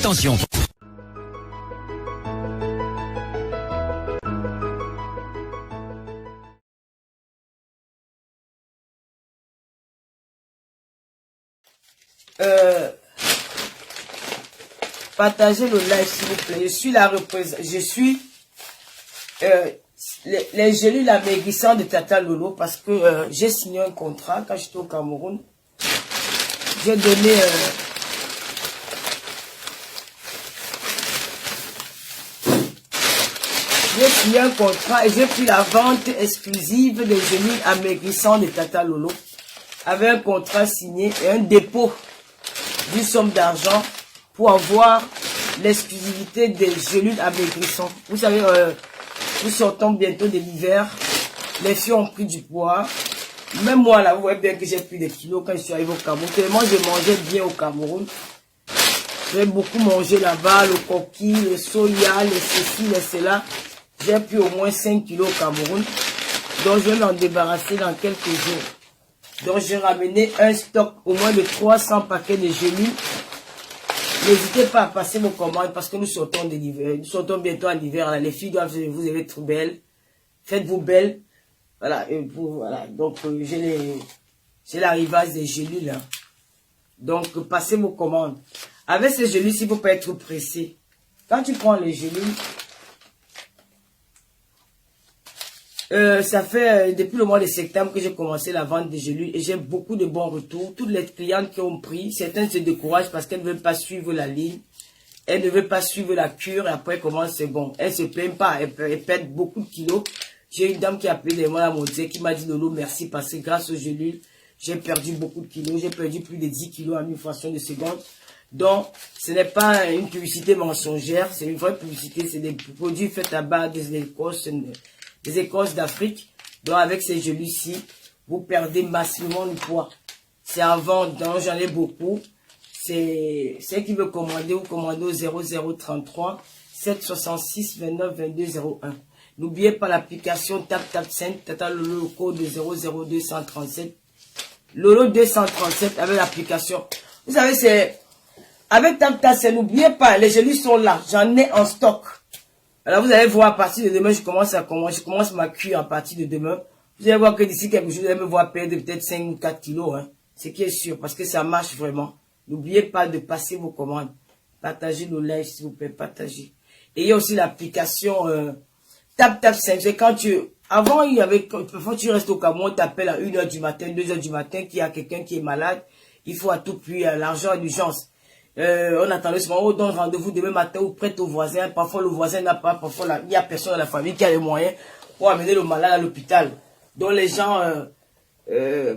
Attention. Partagez le live s'il vous plaît. Je suis la représentante. Je suis les gélules amaigrissants de Tata Lolo parce que j'ai signé un contrat quand j'étais au Cameroun. J'ai donné j'ai signé un contrat et j'ai pris la vente exclusive des gélules amaigrissants de Tata Lolo avec un contrat signé et un dépôt d'une somme d'argent pour avoir l'exclusivité des gélules amaigrissants. Vous savez, nous sortons bientôt de l'hiver. Les filles ont pris du poids. Même moi, là, vous voyez bien que j'ai pris des kilos quand je suis arrivé au Cameroun. Tellement je mangeais bien au Cameroun. J'ai beaucoup mangé là-bas, le coquille, le soya, les ceci, les cela. J'ai pris au moins 5 kilos au Cameroun. Donc, je vais m'en débarrasser dans quelques jours. Donc, j'ai ramené un stock au moins de 300 paquets de gélules. N'hésitez pas à passer vos commandes parce que nous sortons de l'hiver. Nous sortons bientôt à l'hiver. Les filles doivent vous être belles. Faites-vous belles. Voilà. Voilà. Donc, j'ai l'arrivage des gélules. Hein. Donc, passez vos commandes. Avec ces gélules, il ne faut pas être pressé. Quand tu prends les gélules, ça fait depuis le mois de septembre que j'ai commencé la vente des gélules et j'ai beaucoup de bons retours. Toutes les clientes qui ont pris, certaines se découragent parce qu'elles ne veulent pas suivre la ligne. Elles ne veulent pas suivre la cure et après comment c'est bon. Elles se plaignent pas, elles perdent beaucoup de kilos. J'ai une dame qui a appelé moi à mon dire qui m'a dit Lolo merci parce que grâce aux gélules, j'ai perdu beaucoup de kilos. J'ai perdu plus de 10 kilos en une fraction de seconde. Donc, ce n'est pas une publicité mensongère, c'est une vraie publicité. C'est des produits faits à base des écorces d'Afrique. Donc, avec ces gélules-ci, vous perdez massivement le poids. C'est en vente, donc j'en ai beaucoup. C'est qui veut commander, vous commandez au 0033 766 29 22 01. N'oubliez pas l'application TapTapSend, Tata Lolo, le code de 00237. Lolo 237 avec l'application. Vous savez, c'est avec TapTapSend, n'oubliez pas, les gélules sont là. J'en ai en stock. Alors vous allez voir à partir de demain, je commence ma cure à partir de demain. Vous allez voir que d'ici quelques jours, vous allez me voir perdre peut-être 5 ou 4 kilos. Hein. Ce qui est sûr, parce que ça marche vraiment. N'oubliez pas de passer vos commandes. Partagez le live, s'il vous plaît, partagez. Et il y a aussi l'application TapTapSend. C'est quand avant, il y avait, parfois tu restes au Cameroun, tu appelles à 1 h du matin, 2 h du matin, qu'il y a quelqu'un qui est malade. Il faut à tout prix l'argent d'urgence. On attendait ce moment, on donne rendez-vous demain matin ou prête au voisin. Parfois, le voisin n'a pas, parfois, il n'y a personne dans la famille qui a les moyens pour amener le malade à l'hôpital. Donc, les gens,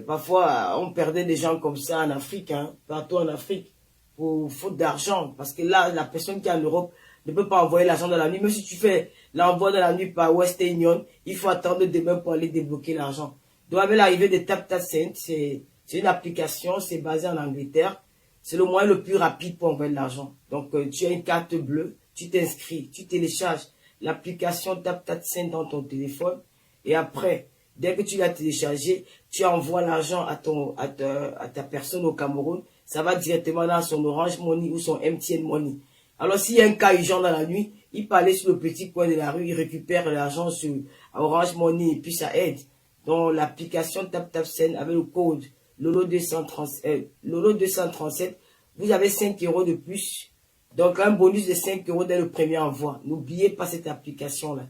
parfois, on perdait des gens comme ça en Afrique, hein, partout en Afrique, pour faute d'argent. Parce que là, la personne qui est en Europe ne peut pas envoyer l'argent dans la nuit. Même si tu fais l'envoi dans la nuit par Western Union, il faut attendre demain pour aller débloquer l'argent. Donc, avec l'arrivée de TapTapSend, c'est une application, c'est basé en Angleterre. C'est le moyen le plus rapide pour envoyer de l'argent. Donc, tu as une carte bleue, tu t'inscris, tu télécharges l'application TapTapSend dans ton téléphone. Et après, dès que tu l'as téléchargé, tu envoies l'argent à ta personne au Cameroun. Ça va directement dans son Orange Money ou son MTN Money. Alors, s'il y a un cas urgent dans la nuit, il peut aller sur le petit coin de la rue, il récupère l'argent sur Orange Money et puis ça aide. Donc, l'application TapTapSend avec le code Lolo 237, vous avez 5 € de plus. Donc, un bonus de 5 € dès le premier envoi. N'oubliez pas cette application-là.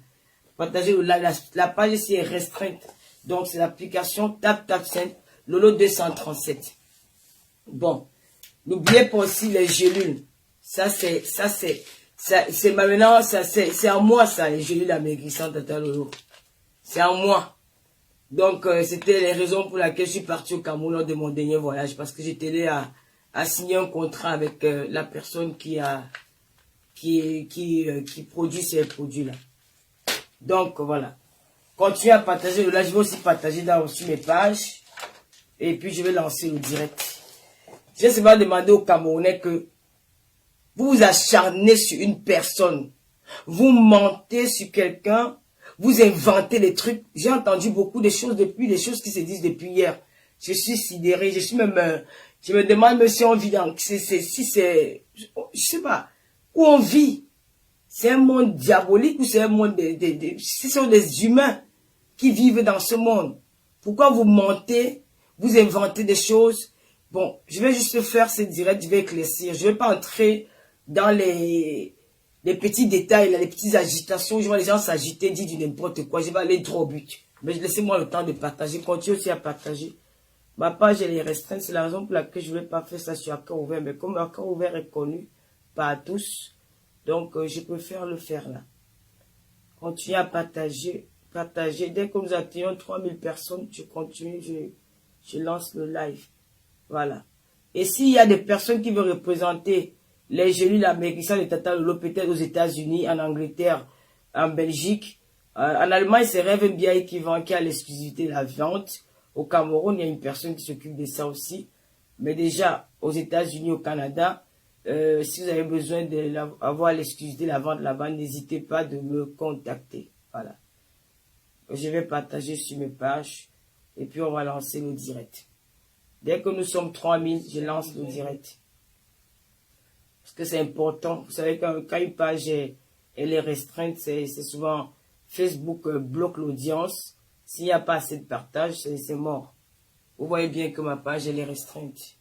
Partagez la page ici est restreinte. Donc, c'est l'application TapTapSend Lolo 237. Bon. N'oubliez pas aussi les gélules. C'est maintenant, c'est en moi, ça, les gélules amaigrissantes Tata Lolo. C'est en moi. Donc, c'était les raisons pour lesquelles je suis parti au Cameroun lors de mon dernier voyage. Parce que j'étais là à signer un contrat avec la personne qui produit ces produits-là. Donc, voilà. Continuez à partager le live. Je vais aussi partager sur mes pages. Et puis, je vais lancer le direct. J'ai seulement demandé aux Camerounais que vous vous acharnez sur une personne. Vous mentez sur quelqu'un. Vous inventez des trucs. J'ai entendu beaucoup de choses depuis, des choses qui se disent depuis hier. Je suis sidéré. Je suis même, je me demande même si on vit dans, je sais pas. où on vit. C'est un monde diabolique ou c'est un monde ce sont des humains qui vivent dans ce monde. Pourquoi vous mentez, vous inventez des choses? Bon, je vais juste faire ce direct, je vais éclaircir. Je ne vais pas entrer dans les petits détails, là, les petites agitations. Je vois les gens s'agiter, dire du n'importe quoi. Je vais aller trop au but. Mais laissez-moi le temps de partager. Continuez aussi à partager. Ma page, elle est restreinte. C'est la raison pour laquelle je ne vais pas faire ça sur Accor Ouvert. Mais comme Accor Ouvert est connu par tous, donc je préfère le faire là. Continuez à partager. Partager. Dès que nous atteignons 3000 personnes, je continue, je lance le live. Voilà. Et s'il y a des personnes qui veulent représenter les jeunes, l'Amérique, le Tata Lolo, peut-être aux États-Unis, en Angleterre, en Belgique, en Allemagne, c'est Rêve bien qui a l'exclusivité de la vente. Au Cameroun, il y a une personne qui s'occupe de ça aussi. Mais déjà, aux États-Unis, au Canada, si vous avez besoin d'avoir l'exclusivité de la vente là-bas, n'hésitez pas de me contacter. Voilà. Je vais partager sur mes pages et puis on va lancer le direct. Dès que nous sommes 3000, je lance le direct. Parce que c'est important. Vous savez, quand une page elle est restreinte, c'est souvent Facebook bloque l'audience. S'il n'y a pas assez de partage, c'est mort. Vous voyez bien que ma page, elle est restreinte.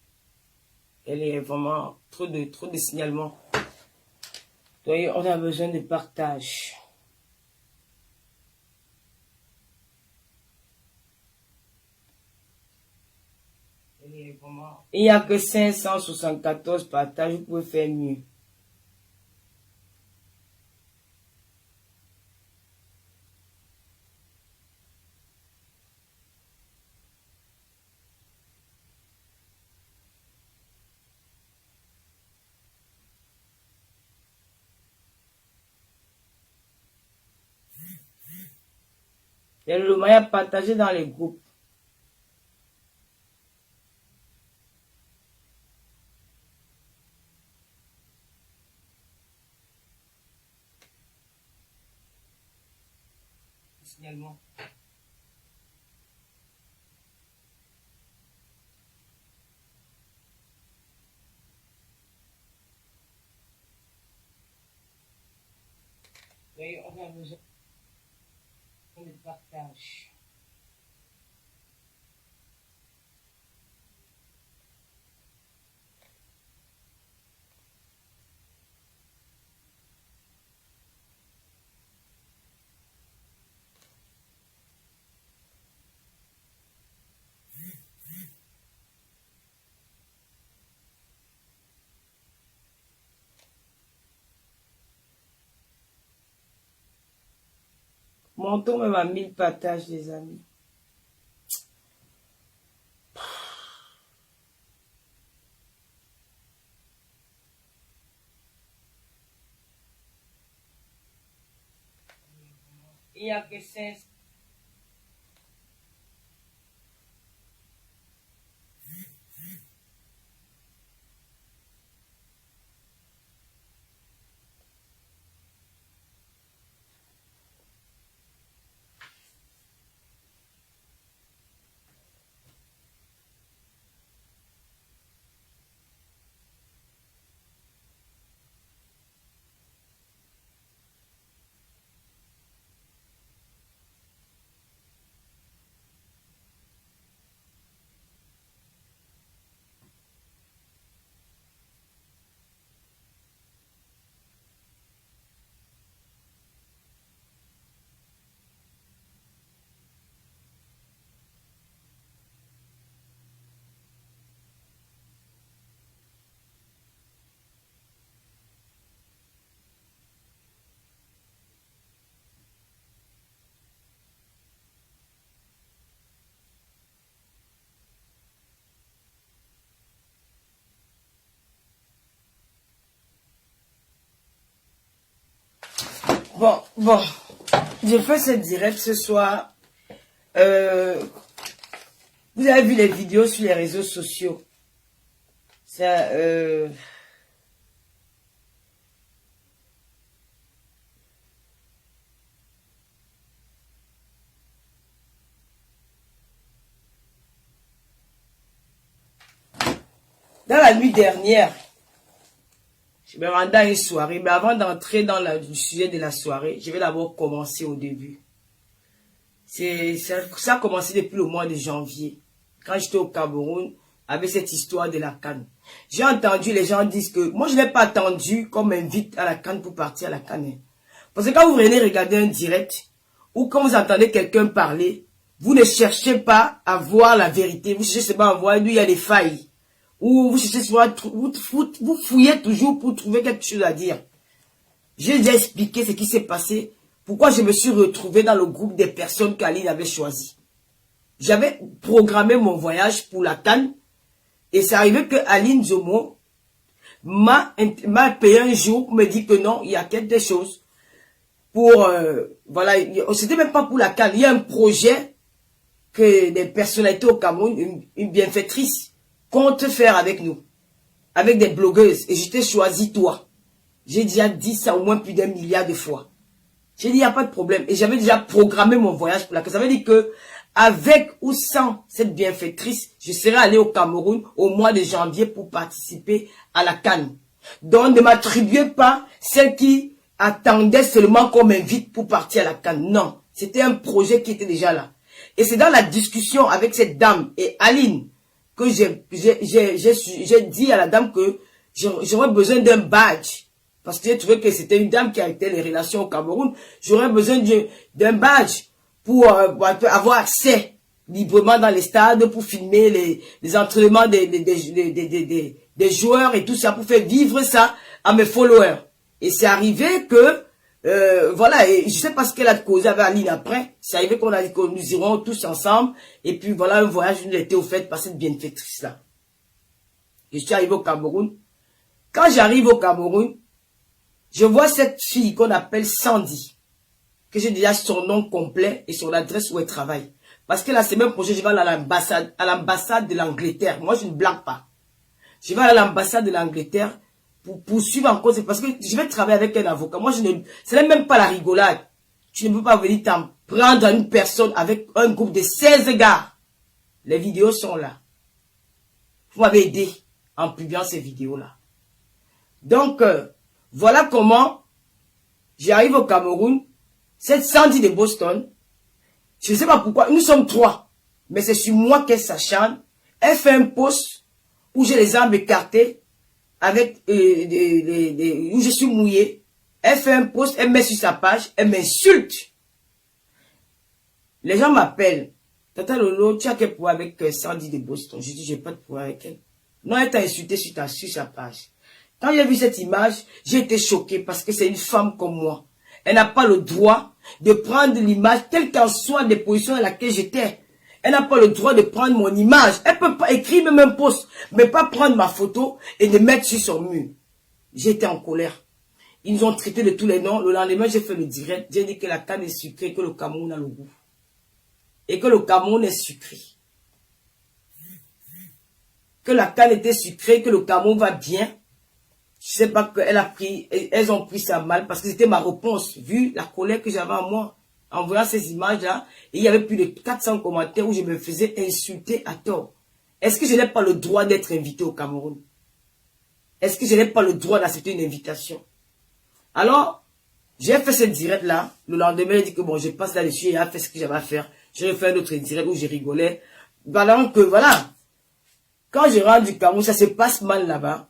Elle est vraiment trop de signalements. Vous voyez, on a besoin de partage. Il n'y a que 574 partages, vous pouvez faire mieux. Et le moyen partagé dans les groupes. Signalement. Oui, on a besoin de partage. Montons même à 1000 partages, les amis. Il n'y a que 5. Bon, j'ai fait ce direct ce soir. Vous avez vu les vidéos sur les réseaux sociaux. Ça, dans la nuit dernière, Je me rendais à une soirée, mais avant d'entrer dans le sujet de la soirée, je vais d'abord commencer au début. Ça a commencé depuis le mois de janvier, quand j'étais au Cameroun, avec cette histoire de la CAN. J'ai entendu les gens dire que, moi je n'ai pas attendu qu'on m'invite à la CAN pour partir à la CAN. Parce que quand vous venez regarder un direct, ou quand vous entendez quelqu'un parler, vous ne cherchez pas à voir la vérité, vous cherchez pas à voir d'où il y a des failles. Ou vous cherchez vous fouillez toujours pour trouver quelque chose à dire. J'ai déjà expliqué ce qui s'est passé, pourquoi je me suis retrouvé dans le groupe des personnes qu'Aline avait choisi. J'avais programmé mon voyage pour la CAN, et c'est arrivé que Aline Zomo m'a payé un jour pour me dire que non, il y a quelque chose pour, voilà, c'était même pas pour la CAN, il y a un projet que des personnalités au Cameroun, une bienfaitrice, compte faire avec nous, avec des blogueuses, et je t'ai choisi toi. J'ai déjà dit ça au moins plus d'1 milliard de fois. J'ai dit, il n'y a pas de problème. Et j'avais déjà programmé mon voyage pour la CAN. Ça veut dire que, avec ou sans cette bienfaitrice, je serais allé au Cameroun au mois de janvier pour participer à la CAN. Donc, ne m'attribuez pas celle qui attendait seulement qu'on m'invite pour partir à la CAN. Non, c'était un projet qui était déjà là. Et c'est dans la discussion avec cette dame et Aline que j'ai dit à la dame que j'aurais besoin d'un badge. Parce que j'ai trouvé que c'était une dame qui a été les relations au Cameroun. J'aurais besoin d'un badge pour avoir accès librement dans les stades, pour filmer les entraînements des joueurs et tout ça, pour faire vivre ça à mes followers. Et c'est arrivé que, voilà, et je sais pas ce qu'elle a causé avec Aline après. C'est arrivé qu'on a dit que nous irons tous ensemble. Et puis voilà, un voyage nous a été offert par cette bienfaitrice-là. Je suis arrivé au Cameroun. Quand j'arrive au Cameroun, je vois cette fille qu'on appelle Sandy, que j'ai déjà son nom complet et son adresse où elle travaille. Parce que la semaine prochaine, je vais aller à l'ambassade de l'Angleterre. Moi, je ne blague pas. Je vais aller à l'ambassade de l'Angleterre pour poursuivre encore. C'est parce que je vais travailler avec un avocat. Moi, ce n'est même pas la rigolade. Tu ne peux pas venir t'en prendre à une personne avec un groupe de 16 gars. Les vidéos sont là. Vous m'avez aidé en publiant ces vidéos-là. Donc, voilà comment j'arrive au Cameroun. Cette Sandy de Boston, je ne sais pas pourquoi, nous sommes 3, mais c'est sur moi qu'elle s'acharne. Elle fait un post où j'ai les armes écartées, avec où je suis mouillé. Elle fait un post, elle met sur sa page, elle m'insulte. Les gens m'appellent. Tata Lolo, tu as quel pouvoir avec Sandy de Boston? Je dis, j'ai pas de pouvoir avec elle. Non, elle t'a insulté sur sa page. Quand j'ai vu cette image, j'ai été choqué parce que c'est une femme comme moi. Elle n'a pas le droit de prendre l'image, quelle qu'en soit des positions dans laquelle j'étais. Elle n'a pas le droit de prendre mon image. Elle peut pas écrire même un post, mais pas prendre ma photo et de mettre sur son mur. J'étais en colère. Ils nous ont traité de tous les noms. Le lendemain, j'ai fait le direct. J'ai dit que la CAN est sucrée, que le Cameroun a le goût. Et que le Cameroun est sucré. Que la CAN était sucrée, que le Cameroun va bien. Je sais pas elles ont pris ça mal parce que c'était ma réponse, vu la colère que j'avais en moi, en voyant ces images-là. Et il y avait plus de 400 commentaires où je me faisais insulter à tort. Est-ce que je n'ai pas le droit d'être invité au Cameroun? Est-ce que je n'ai pas le droit d'accepter une invitation? Alors, j'ai fait ce direct-là. Le lendemain, j'ai dit que bon, je passe là-dessus et j'ai fait ce que j'avais à faire. J'ai fait un autre direct où je rigolais. Pendant que, voilà, quand je rentre du Cameroun, ça se passe mal là-bas.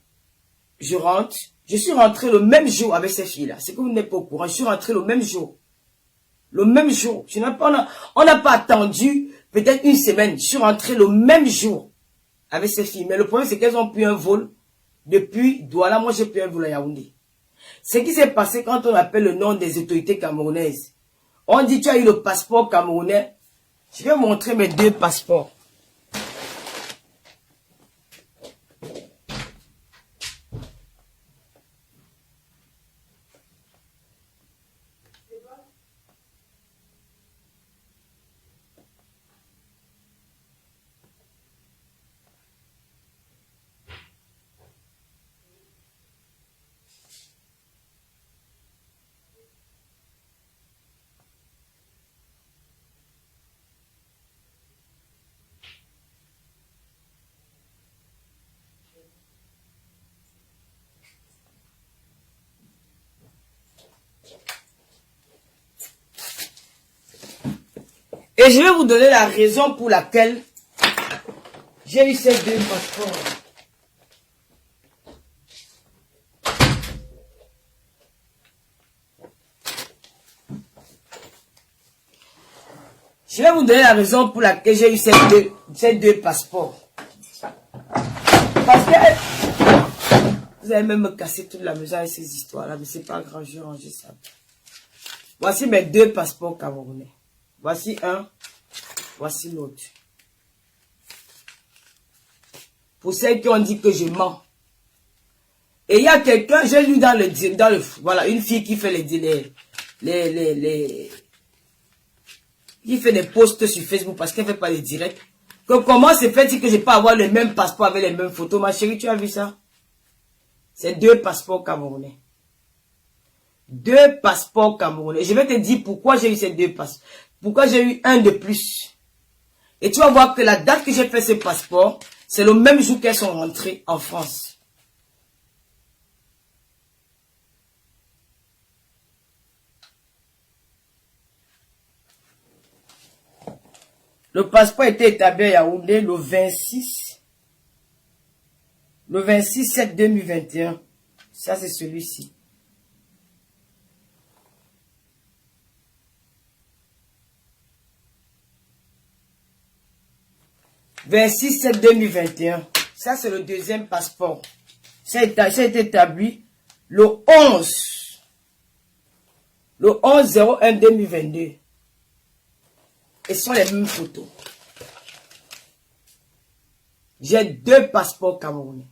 Je rentre, je suis rentré le même jour avec ces filles-là. C'est que vous n'êtes pas au courant, je suis rentré le même jour. Le même jour. On n'a pas attendu peut-être une semaine. Je suis rentré le même jour avec ces filles. Mais le problème, c'est qu'elles ont pris un vol depuis Douala. Moi, j'ai pris un vol à Yaoundé. Ce qui s'est passé quand on appelle le nom des autorités camerounaises. On dit, tu as eu le passeport camerounais. Je vais montrer mes 2 passeports. Et je vais vous donner la raison pour laquelle j'ai eu ces 2 passeports. Je vais vous donner la raison pour laquelle j'ai eu ces deux passeports. Parce que vous allez même me casser toute la maison avec ces histoires-là, mais c'est pas grave, je vais ranger ça. Voici mes 2 passeports camerounais. Voici un, voici l'autre. Pour celles qui ont dit que je mens. Et il y a quelqu'un, j'ai lu dans le voilà, une fille qui fait qui fait des posts sur Facebook parce qu'elle ne fait pas les directs. Que comment se fait-il que je peux avoir le même passeport avec les mêmes photos? Ma chérie, tu as vu ça? C'est 2 passeports camerounais. 2 passeports camerounais. Je vais te dire pourquoi j'ai eu ces 2 passeports. Pourquoi j'ai eu un de plus. Et tu vas voir que la date que j'ai fait ce passeport, c'est le même jour qu'elles sont rentrées en France. Le passeport était établi à Yaoundé le 26/7/2021. Ça, c'est celui-ci. « 26/7/2021. Ça, c'est le deuxième passeport. Ça a été établi le 11/01/2022. Et ce sont les mêmes photos. J'ai 2 passeports camerounais.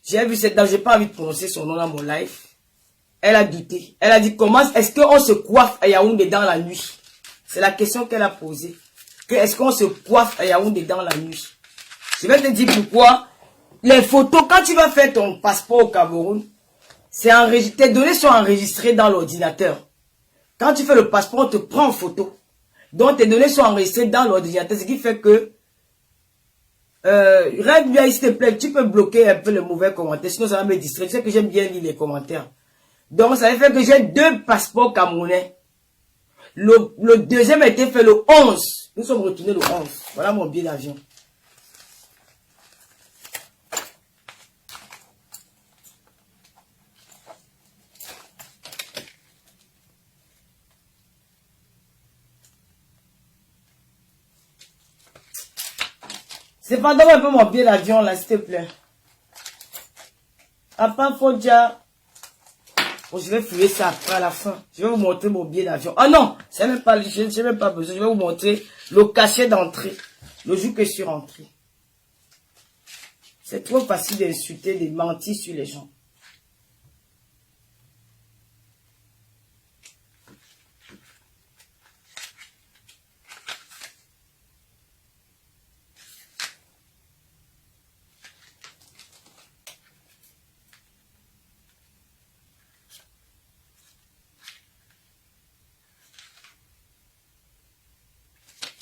J'ai vu cette dame, j'ai pas envie de prononcer son nom dans mon live. Elle a douté. Elle a dit, comment est-ce qu'on se coiffe à Yaoundé dans la nuit? C'est la question qu'elle a posée. Est-ce qu'on se coiffe à Yaoundé dans la nuit? Je vais te dire pourquoi. Les photos, quand tu vas faire ton passeport au Cameroun, tes données sont enregistrées dans l'ordinateur. Quand tu fais le passeport, on te prend en photo. Donc, tes données sont enregistrées dans l'ordinateur. Ce qui fait que, règle bien, s'il te plaît, tu peux bloquer un peu les mauvais commentaires. Sinon, ça va me distraire. Tu sais que j'aime bien lire les commentaires. Donc, ça fait que j'ai 2 passeports camerounais. Le deuxième a été fait le 11. Nous sommes retournés le 11. Voilà mon billet d'avion. C'est pas d'avoir un peu mon billet d'avion là, s'il te plaît. Après, faut déjà. Oh, je vais fouiller ça après à la fin. Je vais vous montrer mon billet d'avion. Oh non, c'est même pas, j'ai même pas besoin. Je vais vous montrer le cachet d'entrée. Le jour que je suis rentré. C'est trop facile d'insulter, de mentir sur les gens.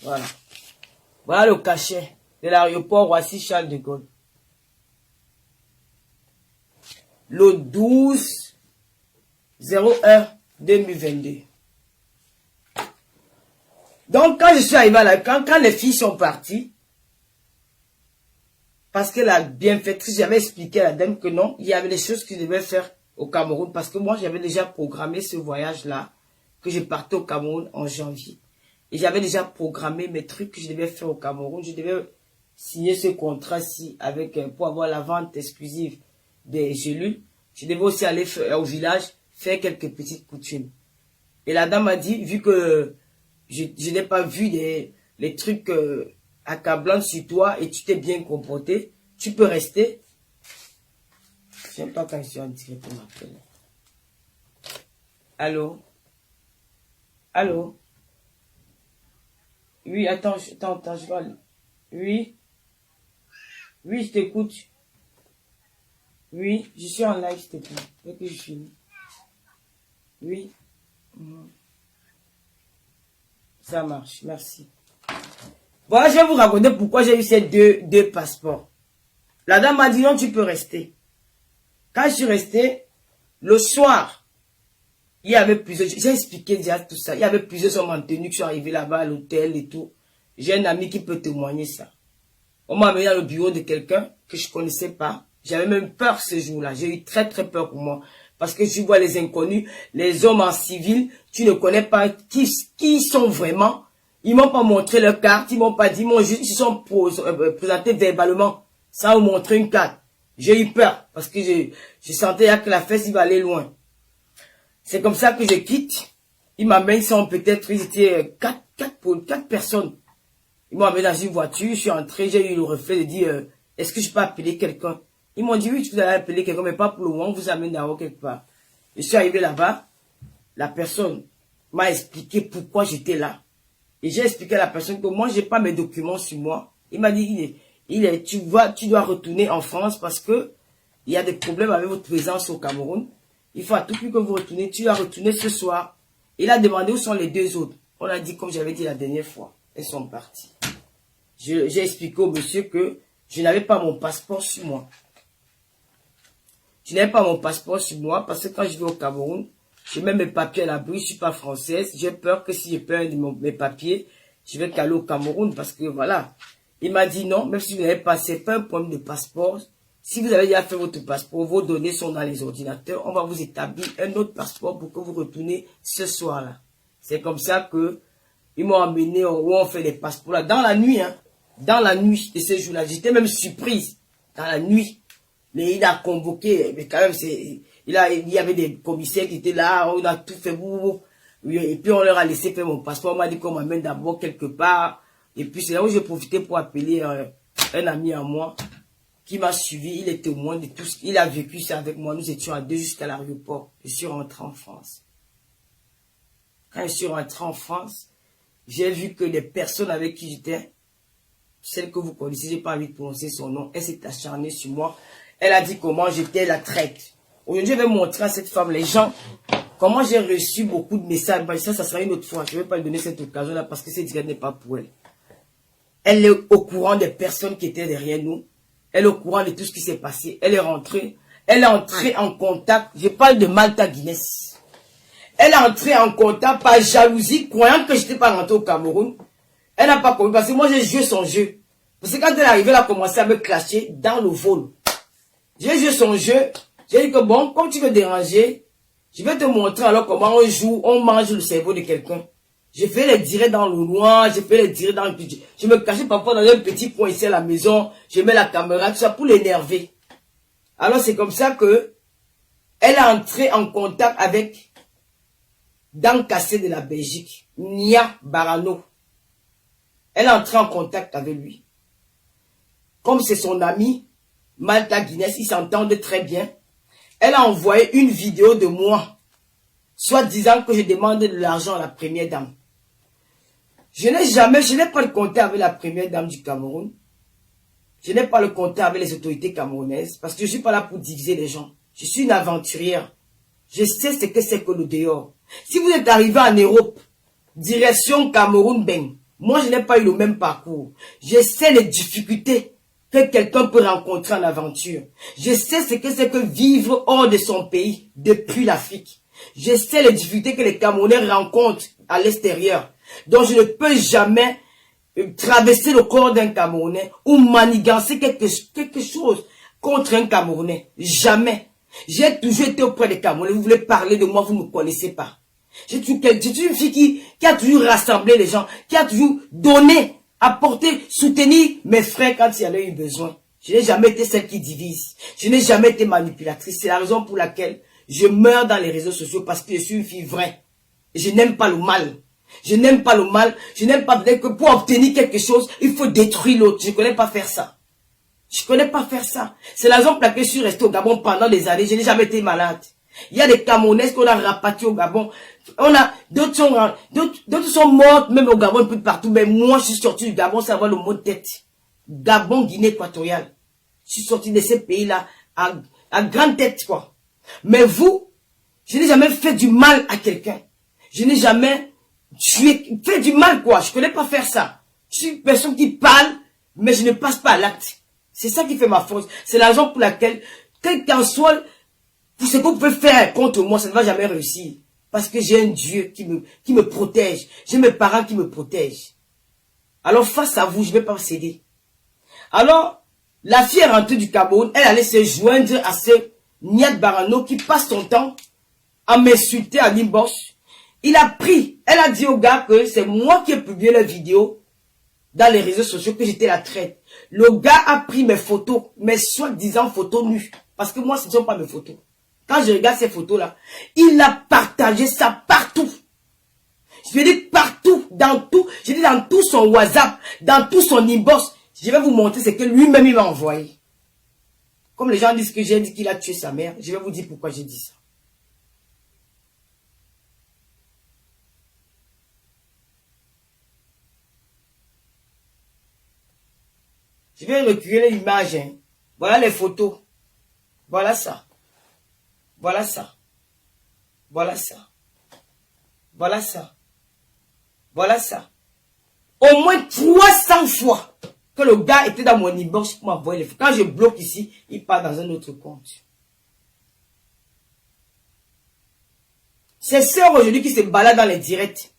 Voilà. Voilà le cachet de l'aéroport Roissy-Charles de Gaulle. Le 12/01/2022. Donc, quand je suis arrivé là, quand les filles sont parties, parce que la bienfaitrice, j'avais expliqué à la dame que non, il y avait des choses que je devais faire au Cameroun, parce que moi, j'avais déjà programmé ce voyage-là, que je partais au Cameroun en janvier. Et j'avais déjà programmé mes trucs que je devais faire au Cameroun. Je devais signer ce contrat-ci avec pour avoir la vente exclusive des gélules. Je devais aussi aller au village faire quelques petites coutumes. Et la dame m'a dit, vu que je n'ai pas vu les trucs accablants sur toi et tu t'es bien comporté, tu peux rester. J'aime pas quand je suis en direct pour m'appeler. Allô? Allô? Oui, attends, je vais aller. Oui. Oui, je t'écoute. Oui, je suis en live, s'il te plaît. Dès que je finis. Oui. Ça marche, merci. Voilà, je vais vous raconter pourquoi j'ai eu ces deux passeports. La dame m'a dit non, tu peux rester. Quand je suis resté, le soir, Il y avait plusieurs, j'ai expliqué déjà tout ça. Il y avait plusieurs hommes en tenue qui sont arrivés là-bas à l'hôtel et tout. J'ai un ami qui peut témoigner ça. On m'a amené dans le bureau de quelqu'un que je connaissais pas. J'avais même peur ce jour-là. J'ai eu très très peur pour moi. Parce que tu vois les inconnus, les hommes en civil, tu ne connais pas qui ils sont vraiment. Ils m'ont pas montré leur carte, ils m'ont pas dit, ils se sont présentés verbalement, sans me montrer une carte. J'ai eu peur, parce que je sentais que la fête, il va aller loin. C'est comme ça que je quitte. Ils m'amènent, ils étaient quatre personnes. Ils m'ont amené dans une voiture, je suis entré, j'ai eu le reflet de dire, est-ce que je peux appeler quelqu'un? Ils m'ont dit, oui, tu peux appeler quelqu'un, mais pas pour le moment, on vous amène d'abord quelque part. Je suis arrivé là-bas, la personne m'a expliqué pourquoi j'étais là. Et j'ai expliqué à la personne que moi, j'ai pas mes documents sur moi. Il m'a dit, tu dois retourner en France parce que il y a des problèmes avec votre présence au Cameroun. Il faut à tout prix que vous retournez. Tu dois retourner ce soir. Il a demandé où sont les deux autres. On a dit, comme j'avais dit la dernière fois, elles sont parties. J'ai expliqué au monsieur que je n'avais pas mon passeport sur moi. Je n'avais pas mon passeport sur moi parce que quand je vais au Cameroun, je mets mes papiers à l'abri, je suis pas française. J'ai peur que si je perds mes papiers, je vais caler au Cameroun parce que voilà. Il m'a dit non, même si vous n'avez pas, c'est pas un problème de passeport. Si vous avez déjà fait votre passeport, vos données sont dans les ordinateurs, on va vous établir un autre passeport pour que vous retournez ce soir-là. C'est comme ça que ils m'ont amené où on fait les passeports là, dans la nuit, hein. Dans la nuit de ce jour-là. J'étais même surprise. Dans la nuit. Mais il a convoqué, mais quand même, il y avait des commissaires qui étaient là, on a tout fait, et puis on leur a laissé faire mon passeport, on m'a dit qu'on m'amène d'abord quelque part, et puis c'est là où j'ai profité pour appeler un ami à moi, qui m'a suivi, il est témoin de tout ce qu'il a vécu ça avec moi, nous étions à deux jusqu'à l'aéroport, je suis rentré en France. Quand je suis rentré en France, j'ai vu que les personnes avec qui j'étais, celle que vous connaissez, j'ai pas envie de prononcer son nom, elle s'est acharnée sur moi. Elle a dit comment j'étais la traite. Aujourd'hui, je vais montrer à cette femme, les gens, comment j'ai reçu beaucoup de messages. Ben, ça sera une autre fois. Je ne vais pas lui donner cette occasion-là parce que cette direct n'est pas pour elle. Elle est au courant des personnes qui étaient derrière nous. Elle est au courant de tout ce qui s'est passé. Elle est rentrée. Elle est entrée en contact. Je parle de Malta Guinness. Elle est entrée en contact par jalousie, croyant que je n'étais pas rentré au Cameroun. Elle n'a pas compris parce que moi, j'ai joué son jeu. Parce que quand elle est arrivée, elle a commencé à me clasher dans le vol. J'ai joué son jeu. J'ai dit que bon, comme tu veux déranger, je vais te montrer alors comment on joue, on mange le cerveau de quelqu'un. Je fais les directs dans le noir, je fais les directs dans le petit. Je me cachais parfois dans un petit coin ici à la maison, je mets la caméra, tout ça pour l'énerver. Alors c'est comme ça que elle est entrée en contact avec Dan Cassé de la Belgique, Nia Barano. Elle est entrée en contact avec lui. Comme c'est son ami, Malta Guinness, ils s'entendent très bien. Elle a envoyé une vidéo de moi, soit disant que je demande de l'argent à la première dame. Je n'ai pas le contact avec la première dame du Cameroun. Je n'ai pas le contact avec les autorités camerounaises parce que je ne suis pas là pour diviser les gens. Je suis une aventurière. Je sais ce que c'est que le dehors. Si vous êtes arrivé en Europe, direction Cameroun-Ben, moi je n'ai pas eu le même parcours. Je sais les difficultés que quelqu'un peut rencontrer en aventure. Je sais ce que c'est que vivre hors de son pays depuis l'Afrique. Je sais les difficultés que les Camerounais rencontrent à l'extérieur. Donc je ne peux jamais traverser le corps d'un Camerounais ou manigancer quelque chose contre un Camerounais. Jamais. J'ai toujours été auprès des Camerounais. Vous voulez parler de moi, vous ne me connaissez pas. J'ai toujours une fille qui a toujours rassemblé les gens, qui a toujours donné, apporté, soutenu mes frères quand il y en a eu besoin. Je n'ai jamais été celle qui divise. Je n'ai jamais été manipulatrice. C'est la raison pour laquelle je meurs dans les réseaux sociaux parce que je suis une fille vraie. Et je n'aime pas le mal. Je n'aime pas le mal. Je n'aime pas dire que pour obtenir quelque chose, il faut détruire l'autre. Je ne connais pas faire ça. Je ne connais pas faire ça. C'est la raison pour laquelle je suis resté au Gabon pendant des années. Je n'ai jamais été malade. Il y a des Camerounaises qu'on a rapatriés au Gabon. D'autres sont mortes, même au Gabon, un peu partout. Mais moi, je suis sorti du Gabon, ça va le mot de tête. Gabon, Guinée équatoriale. Je suis sorti de ces pays-là à grande tête, quoi. Mais vous, je n'ai jamais fait du mal à quelqu'un. Je n'ai jamais fait du mal, quoi. Je ne connais pas faire ça. Je suis une personne qui parle, mais je ne passe pas à l'acte. C'est ça qui fait ma force. C'est la raison pour laquelle, quel qu'en soit, pour ce que vous pouvez faire contre moi, ça ne va jamais réussir. Parce que j'ai un Dieu qui me protège. J'ai mes parents qui me protègent. Alors face à vous, je ne vais pas céder. Alors, la fille est rentrée du Cameroun. Elle allait se joindre à ce Niat Barano qui passe son temps à m'insulter à l'inbox. Il a pris, elle a dit au gars que c'est moi qui ai publié la vidéo dans les réseaux sociaux, que j'étais la traite. Le gars a pris mes photos, mes soi-disant photos nues. Parce que moi, ce ne sont pas mes photos. Quand je regarde ces photos-là, il a partagé ça partout. Je dis partout, dans tout. Je dis dans tout son WhatsApp, dans tout son inbox. Je vais vous montrer ce que lui-même il m'a envoyé. Comme les gens disent que j'ai dit qu'il a tué sa mère, je vais vous dire pourquoi j'ai dit ça. Je vais reculer l'image. Hein. Voilà les photos. Voilà ça. Voilà ça. Voilà ça. Voilà ça. Voilà ça. Au moins 300 fois que le gars était dans mon inbox pour m'envoyer les photos. Quand je bloque ici, il part dans un autre compte. Ces sœurs aujourd'hui qui se baladent dans les directs.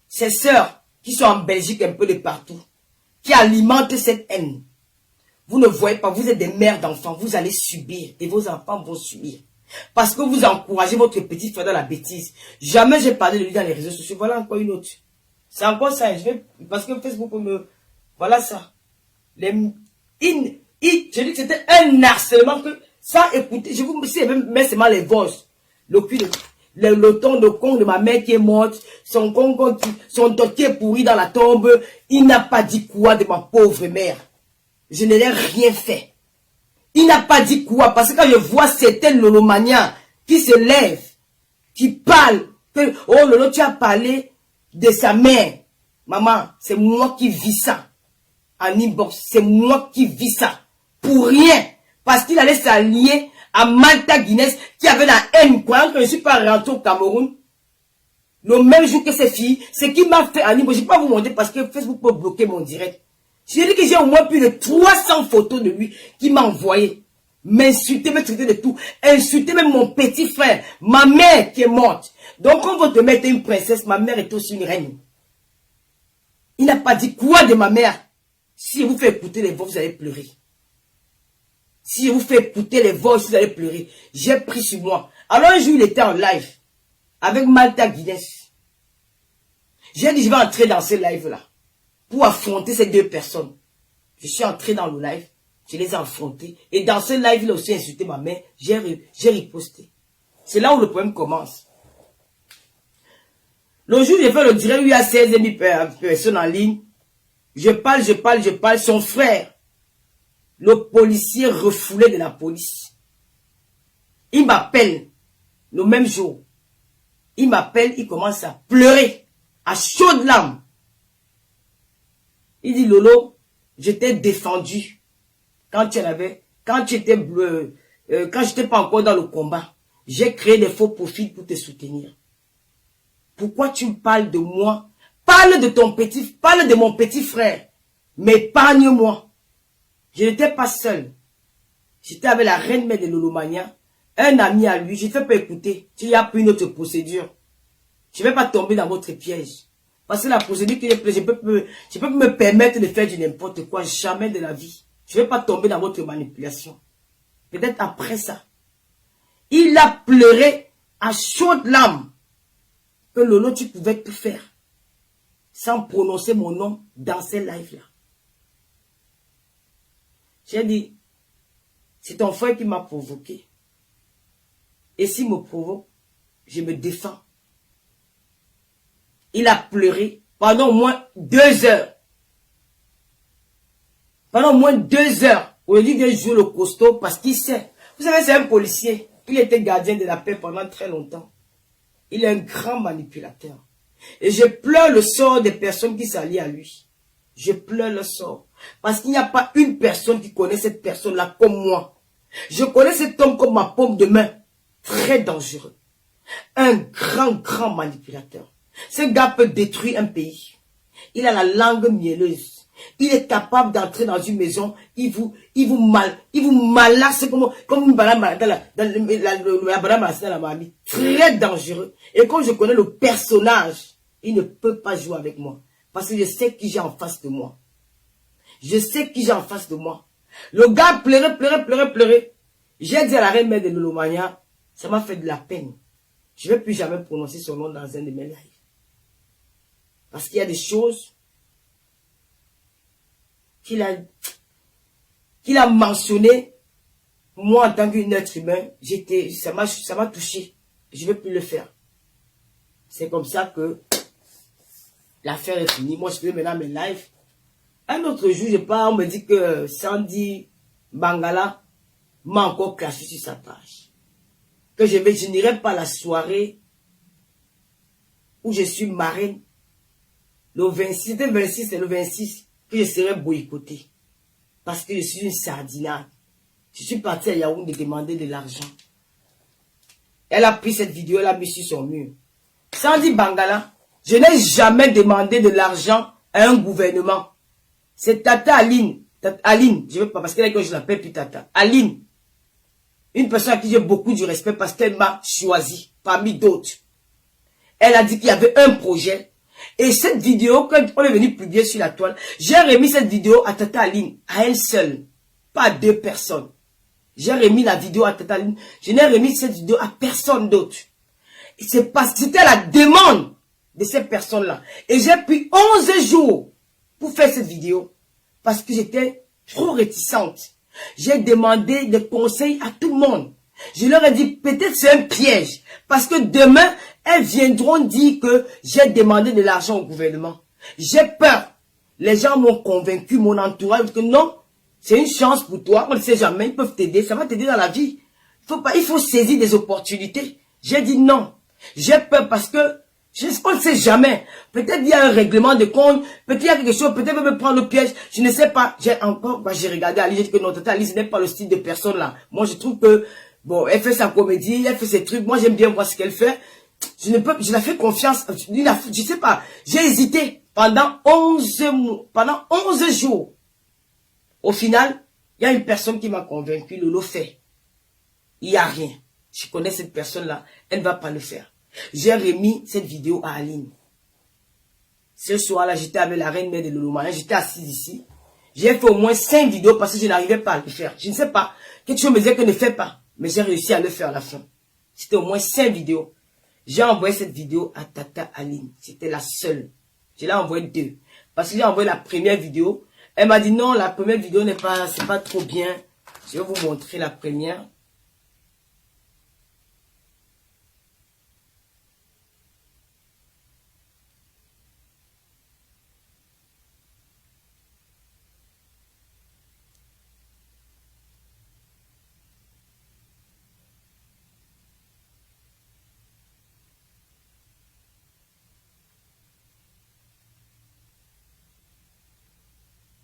Ces sœurs qui sont en Belgique un peu de partout. Qui alimentent cette haine. Vous ne voyez pas, vous êtes des mères d'enfants, vous allez subir et vos enfants vont subir. Parce que vous encouragez votre petit frère dans la bêtise. Jamais j'ai parlé de lui dans les réseaux sociaux. Voilà encore une autre. C'est encore ça. Parce que Facebook me... Voilà ça. Je dis que c'était un harcèlement que... Ça, écoutez, je vous mets seulement les voix. Le ton de con de ma mère qui est morte. Son dos qui est pourri dans la tombe. Il n'a pas dit quoi de ma pauvre mère. Je ne l'ai rien fait. Il n'a pas dit quoi. Parce que quand je vois certains lolomaniens qui se lèvent, qui parlent, que, oh Lolo, tu as parlé de sa mère. Maman, c'est moi qui vis ça. En inbox, c'est moi qui vis ça. Pour rien. Parce qu'il allait s'allier à Malta Guinness qui avait la haine. Croyant que je ne suis pas rentré au Cameroun. Le même jour que ces filles, ce qui m'a fait en inbox. Je ne vais pas vous montrer parce que Facebook peut bloquer mon direct. Je dis que j'ai au moins plus de 300 photos de lui qui m'a envoyé. M'insulter, me traiter de tout. Insulter même mon petit frère. Ma mère qui est morte. Donc quand votre mère était une princesse, ma mère est aussi une reine. Il n'a pas dit quoi de ma mère. Si je vous fais écouter les voix, vous allez pleurer. Si je vous fais écouter les voix, vous allez pleurer. J'ai pris sur moi. Alors un jour, il était en live. Avec Malta Guinness. J'ai dit, je vais entrer dans ce live-là. Pour affronter ces deux personnes. Je suis entré dans le live. Je les ai affrontés. Et dans ce live, il a aussi insulté ma mère. J'ai riposté. C'est là où le problème commence. Le jour où j'ai fait le direct, il y a 16 000 personnes en ligne. Je parle. Son frère, le policier refoulé de la police. Il m'appelle le même jour. Il m'appelle, il commence à pleurer. À chaudes larmes. Il dit, Lolo, je t'ai défendu quand tu étais bleu, quand je n'étais pas encore dans le combat. J'ai créé des faux profils pour te soutenir. Pourquoi tu me parles de moi? Parle de mon petit frère. Mais épargne-moi. Je n'étais pas seul. J'étais avec la reine mère de Lolomania, un ami à lui. Je ne fais pas écouter. Il y a plus une autre procédure. Je ne vais pas tomber dans votre piège. Parce que la procédure que j'ai prise, je peux me permettre de faire du n'importe quoi. Jamais de la vie. Je ne vais pas tomber dans votre manipulation. Peut-être après ça. Il a pleuré à chaudes larmes que Lolo, tu pouvais tout faire. Sans prononcer mon nom dans ces lives-là. J'ai dit, c'est ton frère qui m'a provoqué. Et s'il me provoque, je me défends. Il a pleuré pendant au moins 2 heures. Pendant au moins 2 heures. Au lieu de jouer le costaud parce qu'il sait. Vous savez, c'est un policier. Il était gardien de la paix pendant très longtemps. Il est un grand manipulateur. Et je pleure le sort des personnes qui s'allient à lui. Je pleure le sort. Parce qu'il n'y a pas une personne qui connaît cette personne-là comme moi. Je connais cet homme comme ma paume de main. Très dangereux. Un grand manipulateur. Ce gars peut détruire un pays. Il a la langue mielleuse. Il est capable d'entrer dans une maison, il vous malasse comme une banane la banane malasse dans la mamie. Très dangereux. Et comme je connais le personnage, il ne peut pas jouer avec moi. Parce que je sais qui j'ai en face de moi. Je sais qui j'ai en face de moi. Le gars pleurait. J'ai dit à la reine mère de Lolomania, ça m'a fait de la peine. Je ne vais plus jamais prononcer son nom dans un de mes lives. Parce qu'il y a des choses qu'il a mentionné, moi en tant qu'un être humain, ça m'a touché. Je ne vais plus le faire. C'est comme ça que l'affaire est finie. Moi, je fais maintenant mes lives. Un autre jour, je pars, on me dit que Sandy Bangala m'a encore clashé sur sa page. Que je n'irai pas à la soirée où je suis marraine. Le 26, c'était 26, c'est le 26 que je serai boycotté. Parce que je suis une sardinade. Je suis partie à Yaoundé demander de l'argent. Elle a pris cette vidéo, elle a mis sur son mur. Sandy Bangala, je n'ai jamais demandé de l'argent à un gouvernement. C'est Tata Aline. Aline, je ne veux pas, parce qu'elle est que je l'appelle plus Tata. Aline. Une personne à qui j'ai beaucoup de respect parce qu'elle m'a choisi parmi d'autres. Elle a dit qu'il y avait un projet. Et cette vidéo, quand on est venu publier sur la toile, j'ai remis cette vidéo à Tata Aline, à elle seule, pas à 2 personnes. J'ai remis la vidéo à Tata Aline. Je n'ai remis cette vidéo à personne d'autre. C'est parce que c'était la demande de ces personnes-là. Et j'ai pris 11 jours pour faire cette vidéo. Parce que j'étais trop réticente. J'ai demandé des conseils à tout le monde. Je leur ai dit, peut-être c'est un piège. Parce que demain, elles viendront dire que j'ai demandé de l'argent au gouvernement. J'ai peur. Les gens m'ont convaincu, mon entourage, que non, c'est une chance pour toi. On ne sait jamais, ils peuvent t'aider. Ça va t'aider dans la vie. Il faut saisir des opportunités. J'ai dit non. J'ai peur parce que on ne sait jamais. Peut-être il y a un règlement de compte. Peut-être il y a quelque chose. Peut-être elle veut me prendre le piège. Je ne sais pas. J'ai regardé Ali. J'ai dit que non, Tata Ali, ce n'est pas le style de personne là. Moi, je trouve que, bon, elle fait sa comédie. Elle fait ses trucs. Moi, j'aime bien voir ce qu'elle fait. Je la fais confiance. Je sais pas. J'ai hésité pendant 11 jours. Au final, il y a une personne qui m'a convaincu. Lolo fait. Il n'y a rien. Je connais cette personne-là. Elle ne va pas le faire. J'ai remis cette vidéo à Aline. Ce soir-là, j'étais avec la reine mère de Lolomania. J'étais assise ici. J'ai fait au moins 5 vidéos parce que je n'arrivais pas à le faire. Je ne sais pas. Quelque chose me disait que ne fais pas. Mais j'ai réussi à le faire à la fin. C'était au moins 5 vidéos. J'ai envoyé cette vidéo à Tata Aline. C'était la seule. Je l'ai envoyé 2. Parce que j'ai envoyé la première vidéo. Elle m'a dit non, la première vidéo c'est pas trop bien. Je vais vous montrer la première.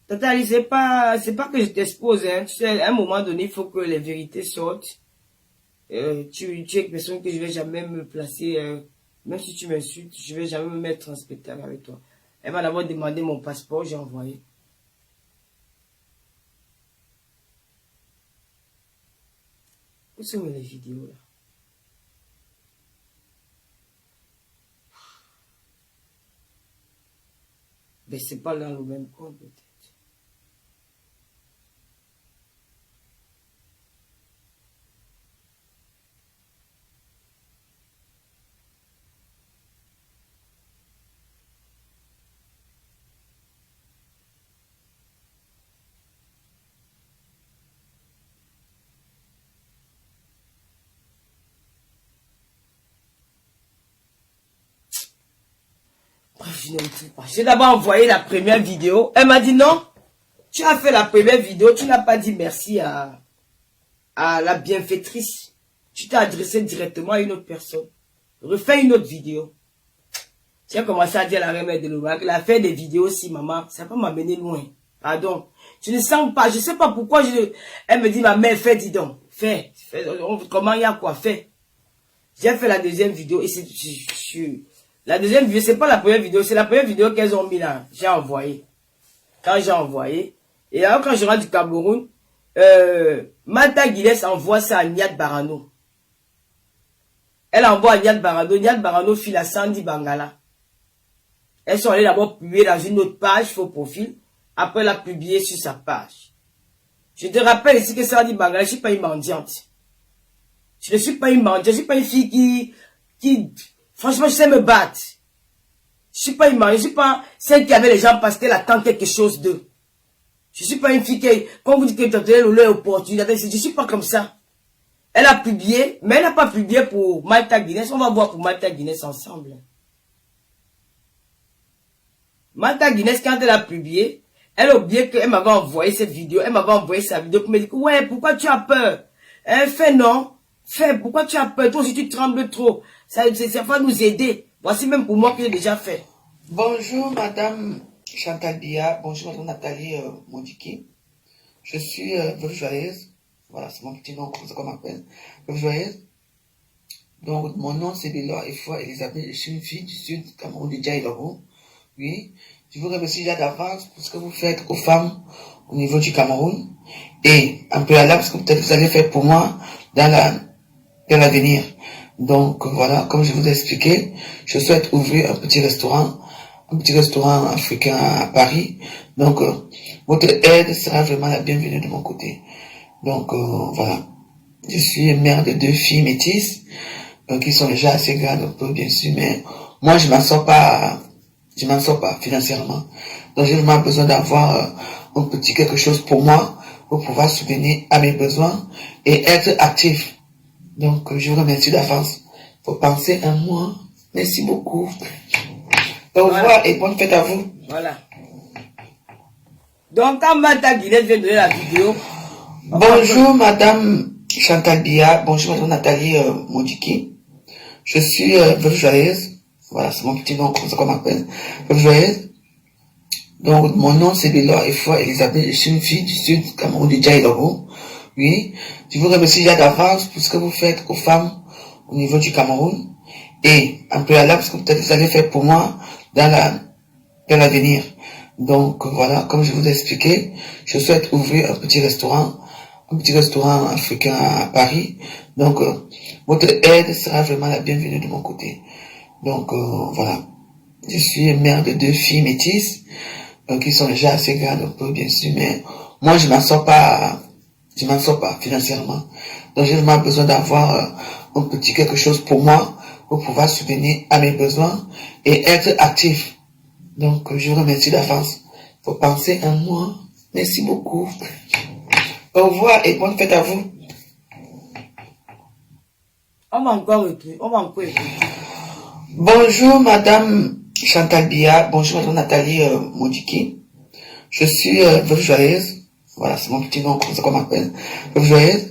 Tata Ali, c'est pas que je t'expose, hein. Tu sais, à un moment donné, il faut que les vérités sortent. Tu es une personne que je vais jamais me placer, même si tu m'insultes, je vais jamais me mettre en spectacle avec toi. Elle m'a d'abord demandé mon passeport, j'ai envoyé. Où sont les vidéos là? Mais c'est pas dans le même compte peut-être. Je ne sais pas. J'ai d'abord envoyé la première vidéo. Elle m'a dit non. Tu as fait la première vidéo. Tu n'as pas dit merci à la bienfaitrice. Tu t'es adressé directement à une autre personne. Refais une autre vidéo. J'ai commencé à dire à la reine de Lolomania qu'elle a fait des vidéos aussi, maman. Ça va m'amener loin. Pardon. Je ne sens pas. Je ne sais pas pourquoi. Elle me dit, ma mère, fais, dis donc. Fais. Comment il y a quoi? Fais. J'ai fait la deuxième vidéo et c'est... La deuxième vidéo, c'est pas la première vidéo, c'est la première vidéo qu'elles ont mis là. J'ai envoyé. quand j'ai envoyé. Et alors, quand je rentre du Cameroun, Malta Guinness envoie ça à Niad Barano. Elle envoie à Niad Barano. Niad Barano file à Sandy Bangala. Elles sont allées d'abord publier dans une autre page, faux profil. Après, elle a publié sur sa page. Je te rappelle ici que Sandy Bangala, je ne suis pas une mendiante. Je ne suis pas une mendiante. Je ne suis pas une fille qui franchement, je sais me battre. Je ne suis pas une mendiante. Je ne suis pas celle qui avait les gens parce qu'elle attend quelque chose d'eux. Je ne suis pas une fille qui, quand vous dites que tu as le opportunité, je ne suis pas comme ça. Elle a publié, mais elle n'a pas publié pour Malta Guinness. On va voir pour Malta Guinness ensemble. Malta Guinness, quand elle a publié, elle a oublié qu'elle m'avait envoyé cette vidéo. Elle m'avait envoyé sa vidéo pour me dire, ouais, pourquoi tu as peur? Elle fait non. Fais, pourquoi tu as peur? Toi aussi tu trembles trop. Ça va nous aider. Voici même pour moi que j'ai déjà fait. Bonjour Madame Chantal Bia. Bonjour Madame Nathalie Mondiki. Je suis veuve joyeuse. Voilà, c'est mon petit nom, comme ça qu'on m'appelle. Veuve joyeuse. Donc, mon nom, c'est Bélor Efwa Elisabeth. Je suis une fille du sud du Cameroun, de Djaïloro. Oui. Je vous remercie déjà d'avance pour ce que vous faites aux femmes au niveau du Cameroun. Et un peu à là, parce que peut-être vous allez faire pour moi dans l'avenir. Donc, voilà, comme je vous ai expliqué, je souhaite ouvrir un petit restaurant africain à Paris. Donc, votre aide sera vraiment la bienvenue de mon côté. Donc, voilà. Je suis mère de 2 filles métisses, qui sont déjà assez grandes un peu, bien sûr, mais moi, je m'en sors pas financièrement. Donc, j'ai vraiment besoin d'avoir un petit quelque chose pour moi, pour pouvoir subvenir à mes besoins et être actif. Donc, je vous remercie d'avance. Faut penser à moi. Merci beaucoup. Au revoir et bonne fête à vous. Voilà. Donc, quand Malta Guinness vient de donner la vidéo. Bonjour Madame Chantal Bia. Bonjour Madame Nathalie Mondiki. Je suis veuve joyeuse. Voilà, c'est mon petit nom, comme ça qu'on m'appelle. Veuve joyeuse. Donc, mon nom, c'est Bélor Efwa Elisabeth. Je suis une fille du sud du Cameroun, de Djaïloro. Oui. Je vous remercie déjà d'avance pour ce que vous faites aux femmes au niveau du Cameroun. Et un peu à là, parce que peut-être vous allez faire pour moi dans l'avenir. Donc, voilà, comme je vous ai expliqué, je souhaite ouvrir un petit restaurant africain à Paris. Donc, votre aide sera vraiment la bienvenue de mon côté. Donc, voilà. Je suis mère de 2 filles métisses, qui sont déjà assez grandes un peu, bien sûr, mais moi, je m'en sors pas financièrement. Donc, j'ai vraiment besoin d'avoir un petit quelque chose pour moi, pour pouvoir subvenir à mes besoins et être actif. Donc, je vous remercie d'avance. Faut penser à moi. Merci beaucoup. Au revoir et bonne fête à vous. On va encore écouter. Bonjour Madame Chantal Bia. Bonjour Madame Nathalie Mondiki. Je suis veuve joyeuse. Voilà, c'est mon petit nom, comme ça qu'on m'appelle. Veuve joyeuse.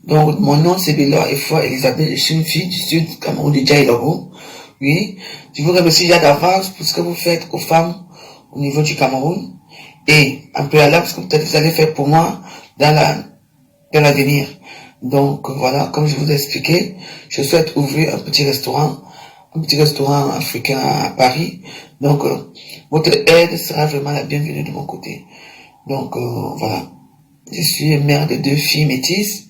Donc, mon nom, c'est Bélor Efwa Elisabeth. Je suis une fille du sud du Cameroun, de Djaïloro. Oui. Je vous remercie déjà d'avance pour ce que vous faites aux femmes au niveau du Cameroun. Et un peu à là, parce que peut-être vous allez faire pour moi dans l'avenir. Donc, voilà, comme je vous ai expliqué, je souhaite ouvrir un petit restaurant africain à Paris. Donc, votre aide sera vraiment la bienvenue de mon côté. Donc, voilà. Je suis mère de 2 filles métisses,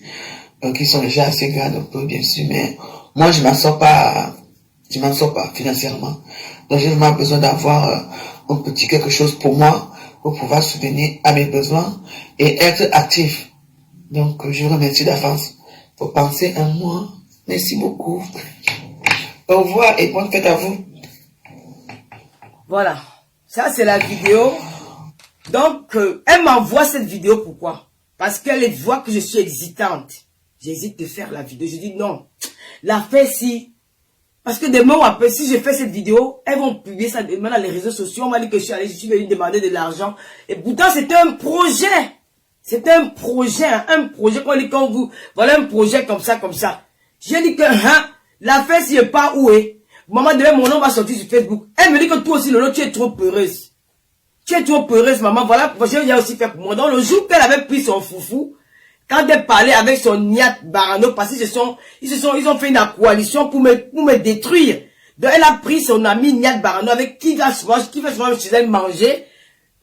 qui sont déjà assez grandes un peu, bien sûr, mais moi, je m'en sors pas financièrement. Donc, j'ai vraiment besoin d'avoir un petit quelque chose pour moi, pour pouvoir subvenir à mes besoins et être actif. Donc, je vous remercie d'avance. Faut penser à moi. Merci beaucoup. Au revoir et bonne fête à vous. Voilà. Ça, c'est la vidéo. Donc, elle m'envoie cette vidéo. Pourquoi? Parce qu'elle voit que je suis hésitante. J'hésite de faire la vidéo. Je dis non. La fais si. Parce que demain ou après, si je fais cette vidéo, elles vont publier ça demain dans les réseaux sociaux. On m'a dit que je suis venu demander de l'argent. Et pourtant, c'était un projet. C'était un projet. Quand vous, voilà un projet comme ça. J'ai dit que, la fête, si je pars où est? Maman, demain, mon nom va sortir sur Facebook. Elle me dit que toi aussi, Lolo, tu es trop peureuse. Tu es trop peureuse, maman. Voilà pourquoi j'ai aussi fait pour moi. Donc, le jour qu'elle avait pris son foufou, quand elle parlait avec son Niat Barano, parce qu'ils ont fait une coalition pour me détruire. Donc, elle a pris son ami Niat Barano avec qui fait souvent chez elle manger.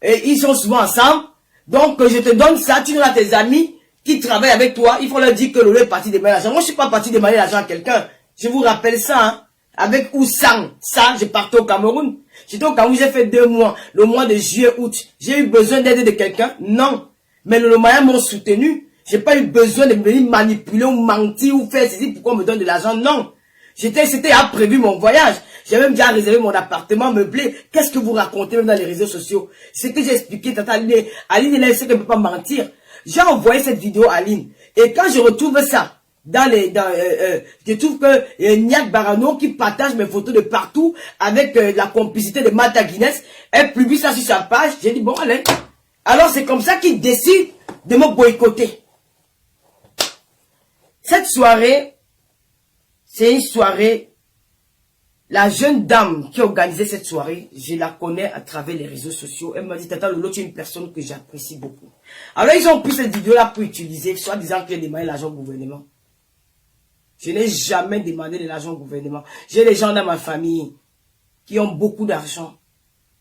Et ils sont souvent ensemble. Donc, je te donne ça, tu donnes à tes amis qui travaillent avec toi. Il faut leur dire que Lolo est parti démarrer l'argent. Moi, je suis pas parti démarrer l'argent à quelqu'un. Je vous rappelle ça, hein. Avec Oussang, ça, je partais au Cameroun. J'étais au Cameroun, j'ai fait 2 mois. Le mois de juillet, août. J'ai eu besoin d'aide de quelqu'un? Non. Mais le Maya m'ont soutenu. J'ai pas eu besoin de venir manipuler ou mentir ou faire ceci pour qu'on me donne de l'argent. Non. C'était à prévu mon voyage. J'ai même déjà réservé mon appartement meublé. Qu'est-ce que vous racontez même dans les réseaux sociaux? C'est que j'ai expliqué, tata Aline. Aline, elle sait qu'elle ne peut pas mentir. J'ai envoyé cette vidéo à Aline. Et quand je retrouve ça, je trouve que Niak Barano qui partage mes photos de partout avec la complicité de Mata Guinness, elle publie ça sur sa page. J'ai dit, bon, allez. Alors c'est comme ça qu'il décide de me boycotter. Cette soirée, c'est une soirée, la jeune dame qui a organisé cette soirée, je la connais à travers les réseaux sociaux. Elle m'a dit, Tata Lolo, tu es une personne que j'apprécie beaucoup. Alors ils ont pris cette vidéo-là pour utiliser, soit disant que j'ai demandé l'argent au gouvernement. Je n'ai jamais demandé de l'argent au gouvernement. J'ai des gens dans ma famille qui ont beaucoup d'argent.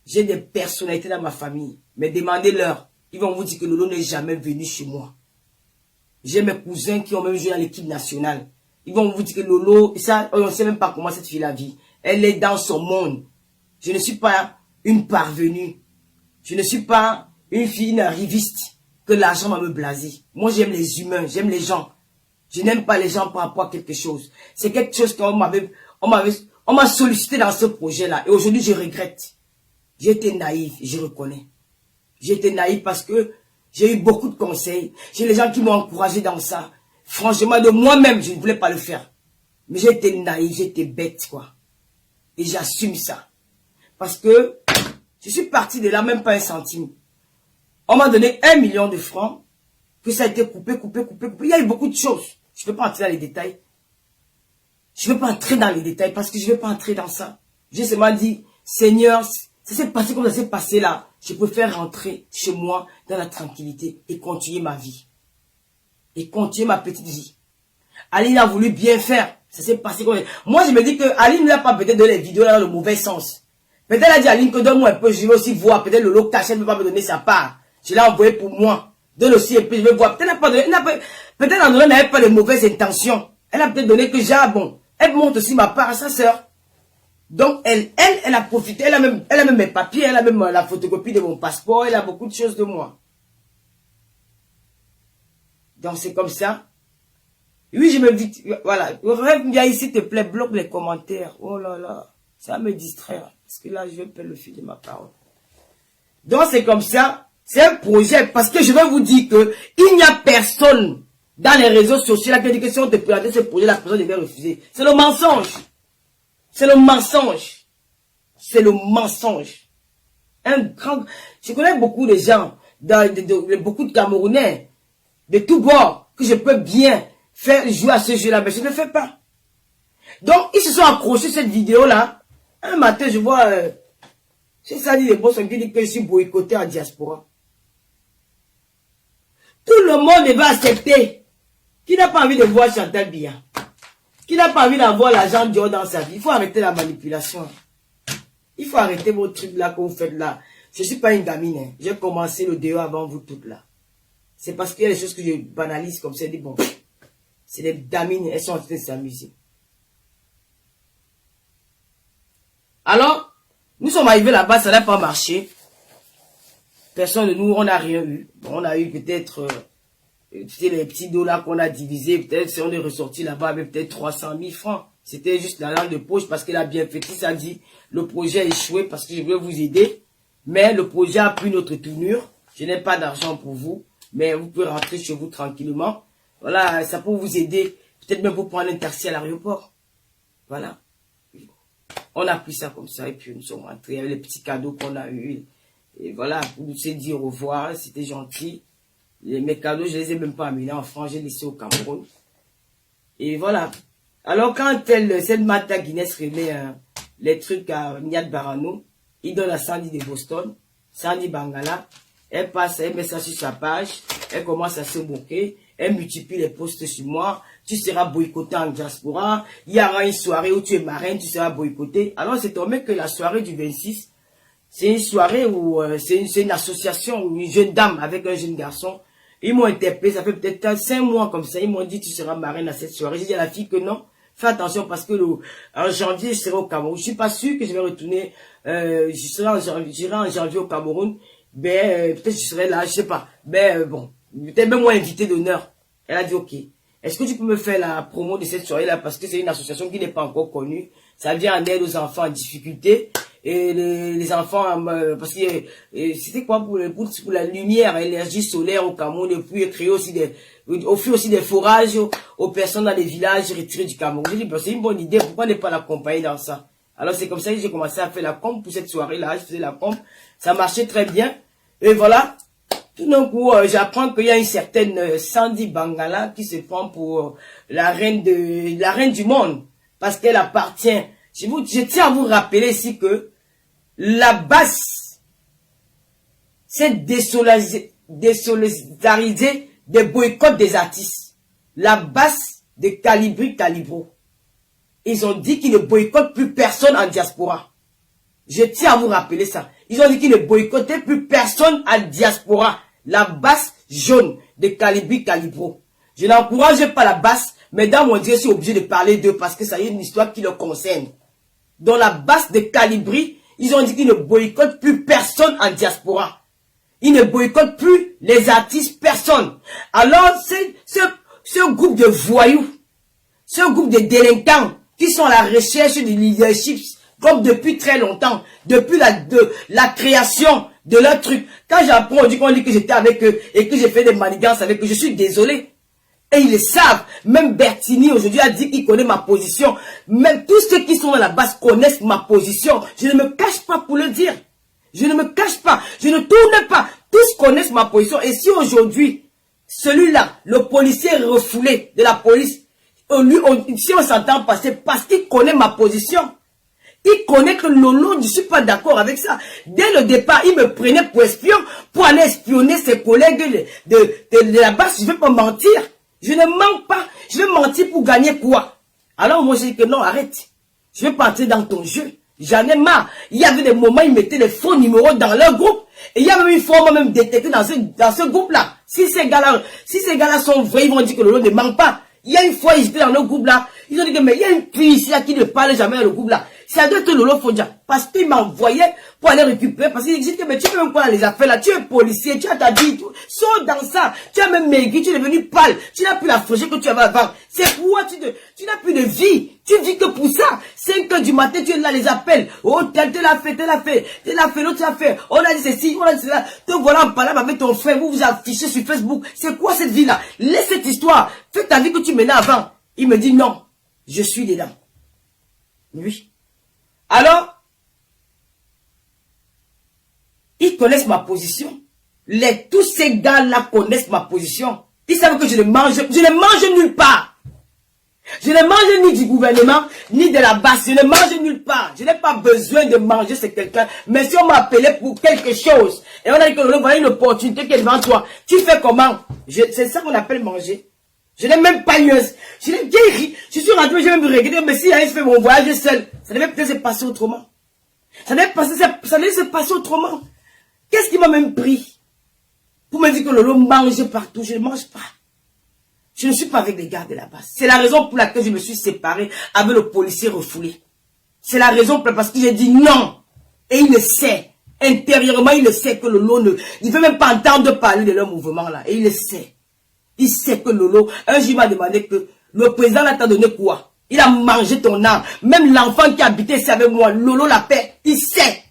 J'ai des personnalités dans ma famille. Mais demandez-leur. Ils vont vous dire que Lolo n'est jamais venu chez moi. J'ai mes cousins qui ont même joué dans l'équipe nationale. Ils vont vous dire que Lolo, ça, on ne sait même pas comment cette fille la vit. Elle est dans son monde. Je ne suis pas une parvenue. Je ne suis pas une fille, une arriviste que l'argent va me blaser. Moi, j'aime les humains, j'aime les gens. Je n'aime pas les gens par rapport à quelque chose. C'est quelque chose qu'on m'a sollicité dans ce projet-là. Et aujourd'hui, je regrette. J'ai été naïf, je reconnais. J'ai été naïf parce que j'ai eu beaucoup de conseils. J'ai les gens qui m'ont encouragé dans ça. Franchement, de moi-même, je ne voulais pas le faire. Mais j'ai été naïf, j'ai été bête, quoi. Et j'assume ça. Parce que je suis parti de là, même pas un centime. On m'a donné 1 million de francs. Que ça a été coupé. Il y a eu beaucoup de choses. Je ne peux pas entrer dans les détails. Je ne veux pas entrer dans les détails parce que je ne veux pas entrer dans ça. J'ai seulement dit, Seigneur, ça s'est passé comme ça s'est passé là. Je préfère rentrer chez moi dans la tranquillité et continuer ma vie. Et continuer ma petite vie. Aline a voulu bien faire. Ça s'est passé comme ça. Moi, je me dis que Aline n'a pas peut-être donné les vidéos là dans le mauvais sens. Peut-être elle a dit à Aline que donne-moi un peu, je vais aussi voir. Peut-être le lot caché ne peut pas me donner sa part. Je l'ai envoyé pour moi. Donne aussi un peu, je vais voir. Peut-être en donnant, elle n'avait pas de mauvaises intentions. Elle a peut-être donné que j'ai, bon, elle montre aussi ma part à sa sœur. Donc, elle a profité, elle a même mes papiers, elle a même la photocopie de mon passeport, elle a beaucoup de choses de moi. Donc, c'est comme ça. Oui, je me dis, voilà, viens ici, s'il te plaît, bloque les commentaires. Oh là là, ça va me distraire. Parce que là, je vais perdre le fil de ma parole. Donc, c'est comme ça. C'est un projet, parce que je vais vous dire que il n'y a personne dans les réseaux sociaux qui dit que si on te présentait ce projet, la personne devait refuser. C'est le mensonge. C'est le mensonge. C'est le mensonge. Je connais beaucoup de gens, beaucoup de Camerounais, de tous bords, que je peux bien faire jouer à ce jeu-là, mais je ne le fais pas. Donc, ils se sont accrochés cette vidéo-là. Un matin, je vois, c'est ça dit les boss qui dit que je suis boycotté en diaspora. Tout le monde va accepter. Qui n'a pas envie de voir Chantal Biya? Qui n'a pas envie d'avoir l'argent Dior dans sa vie? Il faut arrêter la manipulation. Il faut arrêter vos trucs là que vous faites là. Je ne suis pas une gamine. Hein. J'ai commencé le DE avant vous toutes là. C'est parce qu'il y a des choses que je banalise comme ça. Je dis bon, c'est des gamines, elles sont en train de s'amuser. Alors, nous sommes arrivés là-bas, ça n'a pas marché. Personne de nous, on n'a rien eu. Bon, on a eu peut-être les petits dollars qu'on a divisés. Peut-être si on est ressorti là-bas avec peut-être 300 000 francs. C'était juste la langue de poche parce qu'elle a bien fait. Ça dit, le projet a échoué parce que je veux vous aider. Mais le projet a pris notre tournure. Je n'ai pas d'argent pour vous. Mais vous pouvez rentrer chez vous tranquillement. Voilà, ça peut vous aider. Peut-être même pour prendre un taxi à l'aéroport. Voilà. On a pris ça comme ça et puis nous sommes rentrés avec les petits cadeaux qu'on a eu. Et voilà, pour nous dire au revoir, c'était gentil. Mes cadeaux, je les ai même pas amenés en France, j'ai laissé au Cameroun. Et voilà. Alors quand cette Mata Guinness remet les trucs à Niak Barano, il donne à Sandy de Boston, Sandy Bangala, elle passe, elle met ça sur sa page, elle commence à se moquer, elle multiplie les posts sur moi, tu seras boycotté en diaspora, il y aura une soirée où tu es marraine, tu seras boycotté. Alors c'est tombé que la soirée du 26, C'est une soirée où c'est une association où une jeune dame avec un jeune garçon. Ils m'ont interpellé, ça fait peut-être 5 mois comme ça. Ils m'ont dit, tu seras marraine à cette soirée. J'ai dit à la fille que non. Fais attention parce que en janvier, je serai au Cameroun. Je suis pas sûr que je vais retourner. J'irai en janvier au Cameroun. Ben, peut-être je serai là, je sais pas. Ben, bon. Peut-être même moi invité d'honneur. Elle a dit, ok. Est-ce que tu peux me faire la promo de cette soirée-là parce que c'est une association qui n'est pas encore connue. Ça vient en aide aux enfants en difficulté. Et les enfants, parce que c'était quoi pour la lumière, l'énergie solaire au Cameroun, et puis créer aussi offrir aussi des forages aux personnes dans les villages retirés du Cameroun. J'ai dit, ben, c'est une bonne idée, pourquoi ne pas l'accompagner dans ça? Alors c'est comme ça que j'ai commencé à faire la com pour cette soirée-là, je faisais la com, ça marchait très bien, et voilà. Tout d'un coup, j'apprends qu'il y a une certaine Sandy Bangala qui se prend pour la reine du monde, parce qu'elle appartient. Je tiens à vous rappeler ici que la basse s'est désolidarisée des boycotts des artistes. La basse de Calibro. Ils ont dit qu'ils ne boycottent plus personne en diaspora. Je tiens à vous rappeler ça. Ils ont dit qu'ils ne boycottaient plus personne en diaspora. La basse jaune de Calibro. Je n'encourage pas la basse, mais dans mon Dieu, je suis obligé de parler d'eux parce que ça y est une histoire qui leur concerne. Dans la basse de Calibri, ils ont dit qu'ils ne boycottent plus personne en diaspora. Ils ne boycottent plus les artistes, personne. Alors, c'est ce groupe de voyous, ce groupe de délinquants qui sont à la recherche du leadership comme depuis très longtemps, depuis la création de leur truc. Quand j'apprends, on dit qu'on dit que j'étais avec eux et que j'ai fait des manigances avec eux, je suis désolé. Et ils le savent. Même Bertini aujourd'hui a dit qu'il connaît ma position. Même tous ceux qui sont dans la base connaissent ma position. Je ne me cache pas pour le dire. Je ne me cache pas. Je ne tourne pas. Tous connaissent ma position. Et si aujourd'hui, celui-là, le policier refoulé de la police, si on s'entend passer parce qu'il connaît ma position, il connaît que Lolo, je ne suis pas d'accord avec ça. Dès le départ, il me prenait pour espion, pour aller espionner ses collègues de la base. Je ne vais pas mentir. Je ne mens pas. Je vais mentir pour gagner quoi? Alors moi, j'ai dit que non, arrête. Je vais pas entrer dans ton jeu. J'en ai marre. Il y avait des moments, ils mettaient les faux numéros dans leur groupe. Et il y a même une fois, moi-même détecté dans ce groupe-là. Si ces gars-là sont vrais, ils vont dire que Lolo ne ment pas. Il y a une fois, ils étaient dans le groupe-là. Ils ont dit que, mais il y a une fille ici là, qui ne parle jamais dans le groupe-là. Ça doit être Lolo Fondia. Parce qu'il m'envoyait pour aller récupérer. Parce qu'il dit que, mais tu peux même quoi dans les affaires là. Tu es policier, tu as ta vie, tout. Sors dans ça. Tu as même maigri, tu es devenu pâle. Tu n'as plus la fraîcheur que tu avais avant. C'est pourquoi tu n'as plus de vie. Tu vis que pour ça. 5 heures du matin, tu es là, les appels. Oh, tel l'a fait, l'autre l'a fait. On a dit ceci, on a dit cela. Te voilà en parlant avec ton frère, vous affichez sur Facebook. C'est quoi cette vie-là? Laisse cette histoire. Fais ta vie que tu menais avant. Il me dit non. Je suis dedans. Oui. Alors, ils connaissent ma position. Tous ces gars-là connaissent ma position. Ils savent que je ne mange nulle part. Je ne mange ni du gouvernement, ni de la base. Je ne mange nulle part. Je n'ai pas besoin de manger chez quelqu'un. Mais si on m'a appelé pour quelque chose, et on a dit que voilà une opportunité qui est devant toi, tu fais comment? C'est ça qu'on appelle manger. Je n'ai même pas eu je suis rentré, j'ai même regretté, mais si j'avais fait mon voyage seul, ça devait peut-être se passer autrement. Ça devait se passer autrement. Qu'est-ce qui m'a même pris pour me dire que Lolo mange partout? Je ne mange pas. Je ne suis pas avec les gars de la base. C'est la raison pour laquelle je me suis séparé avec le policier refoulé. C'est la raison parce que j'ai dit non. Et il le sait. Intérieurement, il le sait que Lolo ne veut même pas entendre parler de leur mouvement là. Et il le sait. Il sait que Lolo, un jour il m'a demandé que le président là t'a donné quoi? Il a mangé ton âme. Même l'enfant qui habitait ici avec moi, Lolo la paix, il sait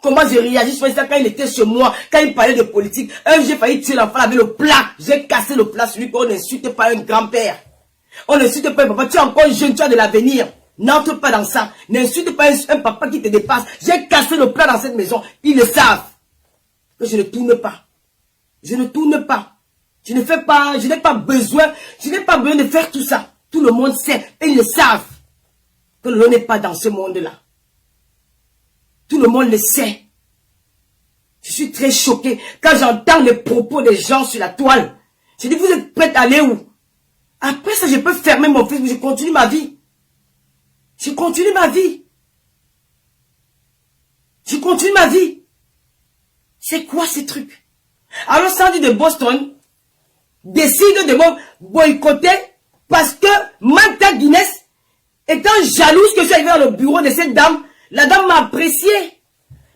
comment j'ai réagi sur ça quand il était chez moi, quand il parlait de politique. Un jour j'ai failli tuer l'enfant avec le plat. J'ai cassé le plat sur lui qu'on n'insulte pas un grand-père. On n'insulte pas un papa. Tu es encore jeune, tu as de l'avenir. N'entre pas dans ça. N'insulte pas un papa qui te dépasse. J'ai cassé le plat dans cette maison. Ils le savent. Que je ne tourne pas. Je ne tourne pas. Je n'ai pas besoin de faire tout ça. Tout le monde sait, et ils le savent, que l'on n'est pas dans ce monde-là. Tout le monde le sait. Je suis très choqué quand j'entends les propos des gens sur la toile. Je dis, vous êtes prêts à aller où? Après ça, je peux fermer mon Facebook, je continue ma vie. Je continue ma vie. Je continue ma vie. C'est quoi ces trucs? Alors Sandy de Boston décide de me boycotter parce que Manta Guinness, étant jalouse que je suis arrivé dans le bureau de cette dame, la dame m'a apprécié.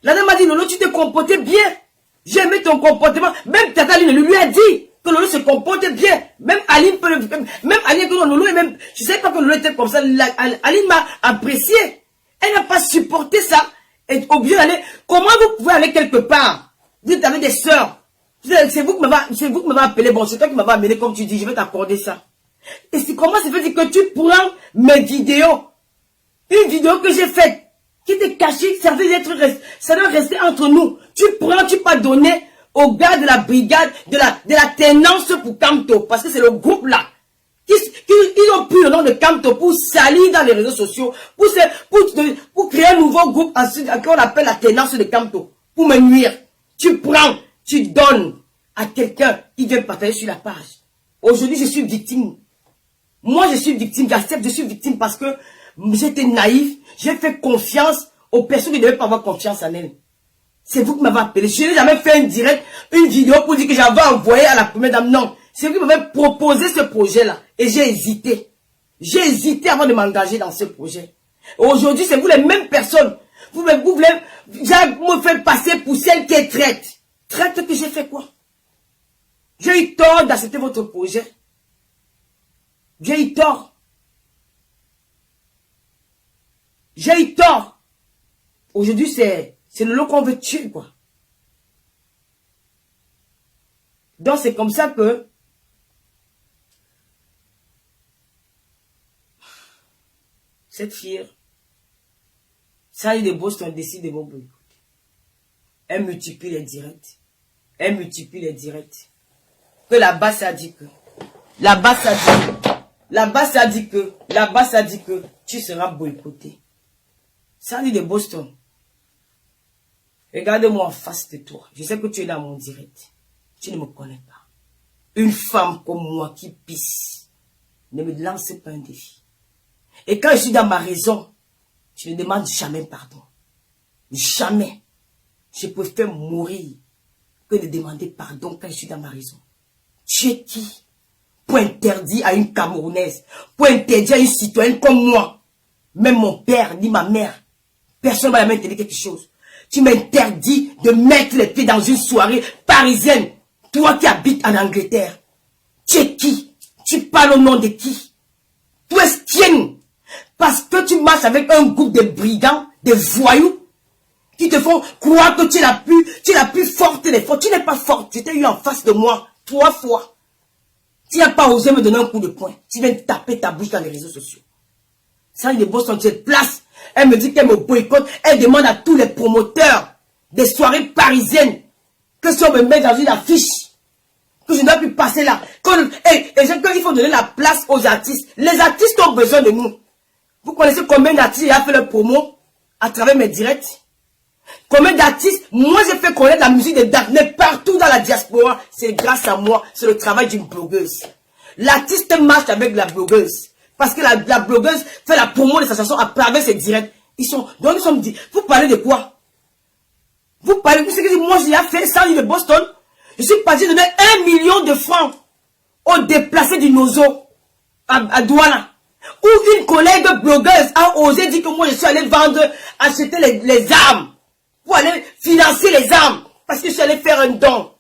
La dame m'a dit, Lolo, tu te comportais bien. J'ai aimé ton comportement. Même Tata Aline lui a dit que Lolo se comportait bien. Même Aline peut même Aline que Lolo, et même, je ne savais pas que Lolo était comme ça. Aline m'a apprécié. Elle n'a pas supporté ça. Elle est obligée d'aller. Comment vous pouvez aller quelque part? Vous êtes avec des sœurs. C'est vous qui m'avez appelé. Bon, c'est toi qui m'avez amené, comme tu dis, je vais t'accorder ça. Et c'est comment ça veut dire que tu prends mes vidéos, une vidéo que j'ai faite, qui était cachée, ça doit rester entre nous. Tu prends, tu pas donner aux gars de la brigade, de la tenance pour Camto, parce que c'est le groupe là. Ils ont pris le nom de Camto pour salir dans les réseaux sociaux, pour créer un nouveau groupe ensuite, qu'on appelle la tenance de Camto, pour me nuire. Tu prends, tu donnes à quelqu'un qui vient partager sur la page. Aujourd'hui, je suis victime. Moi, je suis victime, j'accepte, je suis victime parce que j'étais naïf, j'ai fait confiance aux personnes qui ne devaient pas avoir confiance en elles. C'est vous qui m'avez appelé. Je n'ai jamais fait un direct, une vidéo pour dire que j'avais envoyé à la première dame. Non, c'est vous qui m'avez proposé ce projet-là. Et j'ai hésité. J'ai hésité avant de m'engager dans ce projet. Aujourd'hui, c'est vous les mêmes personnes. Vous voulez me faire passer pour celle qui est traite. Traite que j'ai fait quoi? J'ai eu tort d'accepter votre projet. J'ai eu tort. J'ai eu tort. Aujourd'hui, c'est le lot qu'on veut tuer, quoi. Donc, c'est comme ça que cette fille, Sandy de Boston décide de me boycotter. Elle multiplie les directs. Elle multiplie les directs. Que là-bas, ça dit que. Là-bas, ça dit que. Là-bas, ça dit que. Là-bas, ça dit que tu seras boycotté. Sandy de Boston. Regarde-moi en face de toi. Je sais que tu es dans mon direct. Tu ne me connais pas. Une femme comme moi qui pisse. Ne me lance pas un défi. Et quand je suis dans ma raison, je ne demande jamais pardon. Jamais. Je préfère mourir que de demander pardon quand je suis dans ma raison. Tu es qui? Pour interdire à une Camerounaise, pour interdire à une citoyenne comme moi, même mon père ni ma mère, personne ne va m'interdire quelque chose. Tu m'interdis de mettre les pieds dans une soirée parisienne, toi qui habites en Angleterre. Tu es qui? Tu parles au nom de qui? Tu es tienne. Parce que tu marches avec un groupe de brigands, de voyous, qui te font croire que tu es la plus forte des fortes. Tu n'es pas forte. Tu t'es eu en face de moi 3 fois. Tu n'as pas osé me donner un coup de poing. Tu viens taper ta bouche dans les réseaux sociaux. Sandy de Boston, tu es place. Elle me dit qu'elle me boycotte. Elle demande à tous les promoteurs des soirées parisiennes que si on me met dans une affiche, que je ne dois plus passer là. Il faut donner la place aux artistes. Les artistes ont besoin de nous. Vous connaissez combien d'artistes ont fait le promo à travers mes directs? Combien d'artistes? Moi, j'ai fait connaître la musique de Daphné partout dans la diaspora. C'est grâce à moi. C'est le travail d'une blogueuse. L'artiste marche avec la blogueuse. Parce que la blogueuse fait la promo de sa chanson à travers ses directs. Donc ils sont dit, vous parlez de quoi? Vous parlez, vous savez que moi, j'ai fait ça de Boston. Je suis parti donner 1 million de francs aux déplacés du Nozo à Douala. Où une collègue blogueuse a osé dire que moi, je suis allé acheter les armes. Pour aller financer les armes. Parce que je suis allé faire un don.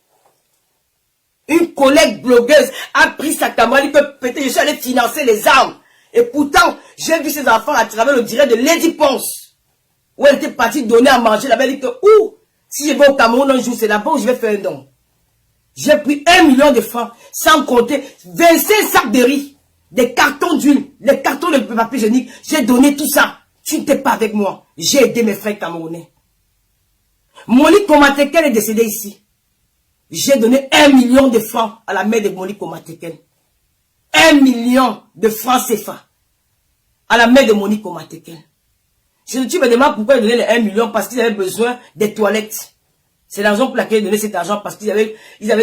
Une collègue blogueuse a pris sa caméra, elle peut péter, je suis allé financer les armes. Et pourtant, j'ai vu ces enfants à travers le direct de Lady Ponce. Où elle était partie donner à manger là-bas. Elle dit que, si je vais au Cameroun un jour, c'est là-bas où je vais faire un don. J'ai pris 1 million de francs, sans compter 25 sacs de riz, des cartons d'huile, les cartons de papier hygiénique. J'ai donné tout ça. Tu n'étais pas avec moi. J'ai aidé mes frères camerounais. Monique Komateken est décédée ici. J'ai donné 1 million de francs à la mère de Monique Komateken. 1 million de francs CFA à la mère de Monique Komateken. Tu me demandes pourquoi ils donnaient les 1 million, parce qu'ils avaient besoin des toilettes. C'est la raison pour laquelle ils donnaient cet argent, parce qu'ils avaient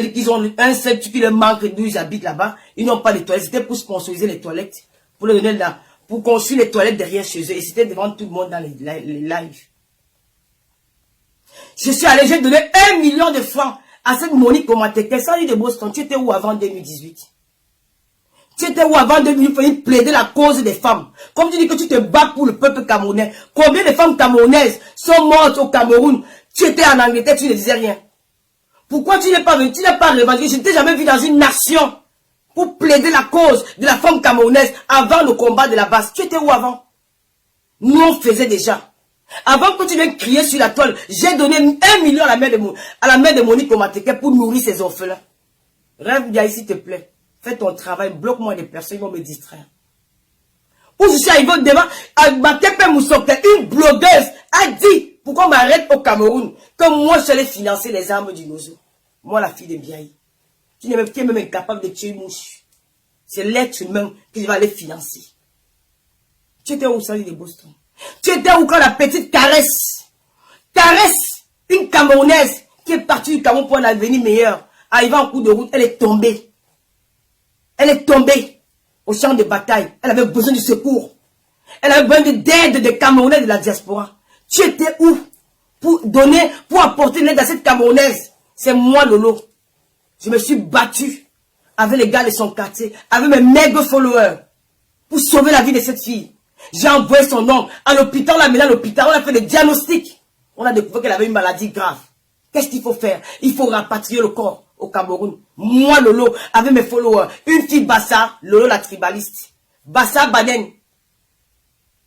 dit qu'ils ont un seul truc qui leur manque d'où ils habitent là-bas. Ils n'ont pas de toilettes. C'était pour sponsoriser les toilettes. Pour leur donner pour construire les toilettes derrière chez eux. Et c'était devant tout le monde dans les lives. Je suis allé, j'ai donné 1 million de francs à cette Monique Omateke, sans lui de Boston. Tu étais où avant 2018? Tu étais où avant 2018? Il fallait plaider la cause des femmes. Comme tu dis que tu te bats pour le peuple camerounais. Combien de femmes camerounaises sont mortes au Cameroun? Tu étais en Angleterre, tu ne disais rien. Pourquoi tu n'es pas venu? Tu n'es pas revendiqué. Je ne t'ai jamais vu dans une nation pour plaider la cause de la femme camerounaise avant le combat de la base. Tu étais où avant? Nous, on faisait déjà. Avant que tu viennes crier sur la toile, j'ai donné 1 million à la mère de Monique Omateke pour nourrir ses orphelins. Rêve bien, s'il te plaît. Fais ton travail, bloque-moi des personnes, ils vont me distraire. Où je suis arrivé au débat, Makepe Moussoke, une blogueuse, a dit, pourquoi on m'arrête au Cameroun, que moi je allais financer les armes du Nozo. Moi, la fille de Biaï. Tu es même incapable de tuer une mouche. C'est l'être humain qui va aller financer. Tu étais où, Sali de Boston? Tu étais où quand la petite Caresse, une Camerounaise qui est partie du Cameroun pour un avenir meilleur, arrivant en cours de route, elle est tombée. Elle est tombée au champ de bataille. Elle avait besoin de secours. Elle avait besoin d'aide des Camerounais de la diaspora. Tu étais où pour donner, pour apporter l'aide à cette Camerounaise? C'est moi, Lolo. Je me suis battu avec les gars de son quartier, avec mes maigres followers, pour sauver la vie de cette fille. J'ai envoyé son nom à l'hôpital, on l'a mis à l'hôpital, on a fait le diagnostic. On a découvert qu'elle avait une maladie grave. Qu'est-ce qu'il faut faire? Il faut rapatrier le corps au Cameroun. Moi, Lolo, avec mes followers, une fille Bassa, Lolo la tribaliste. Bassa Baden.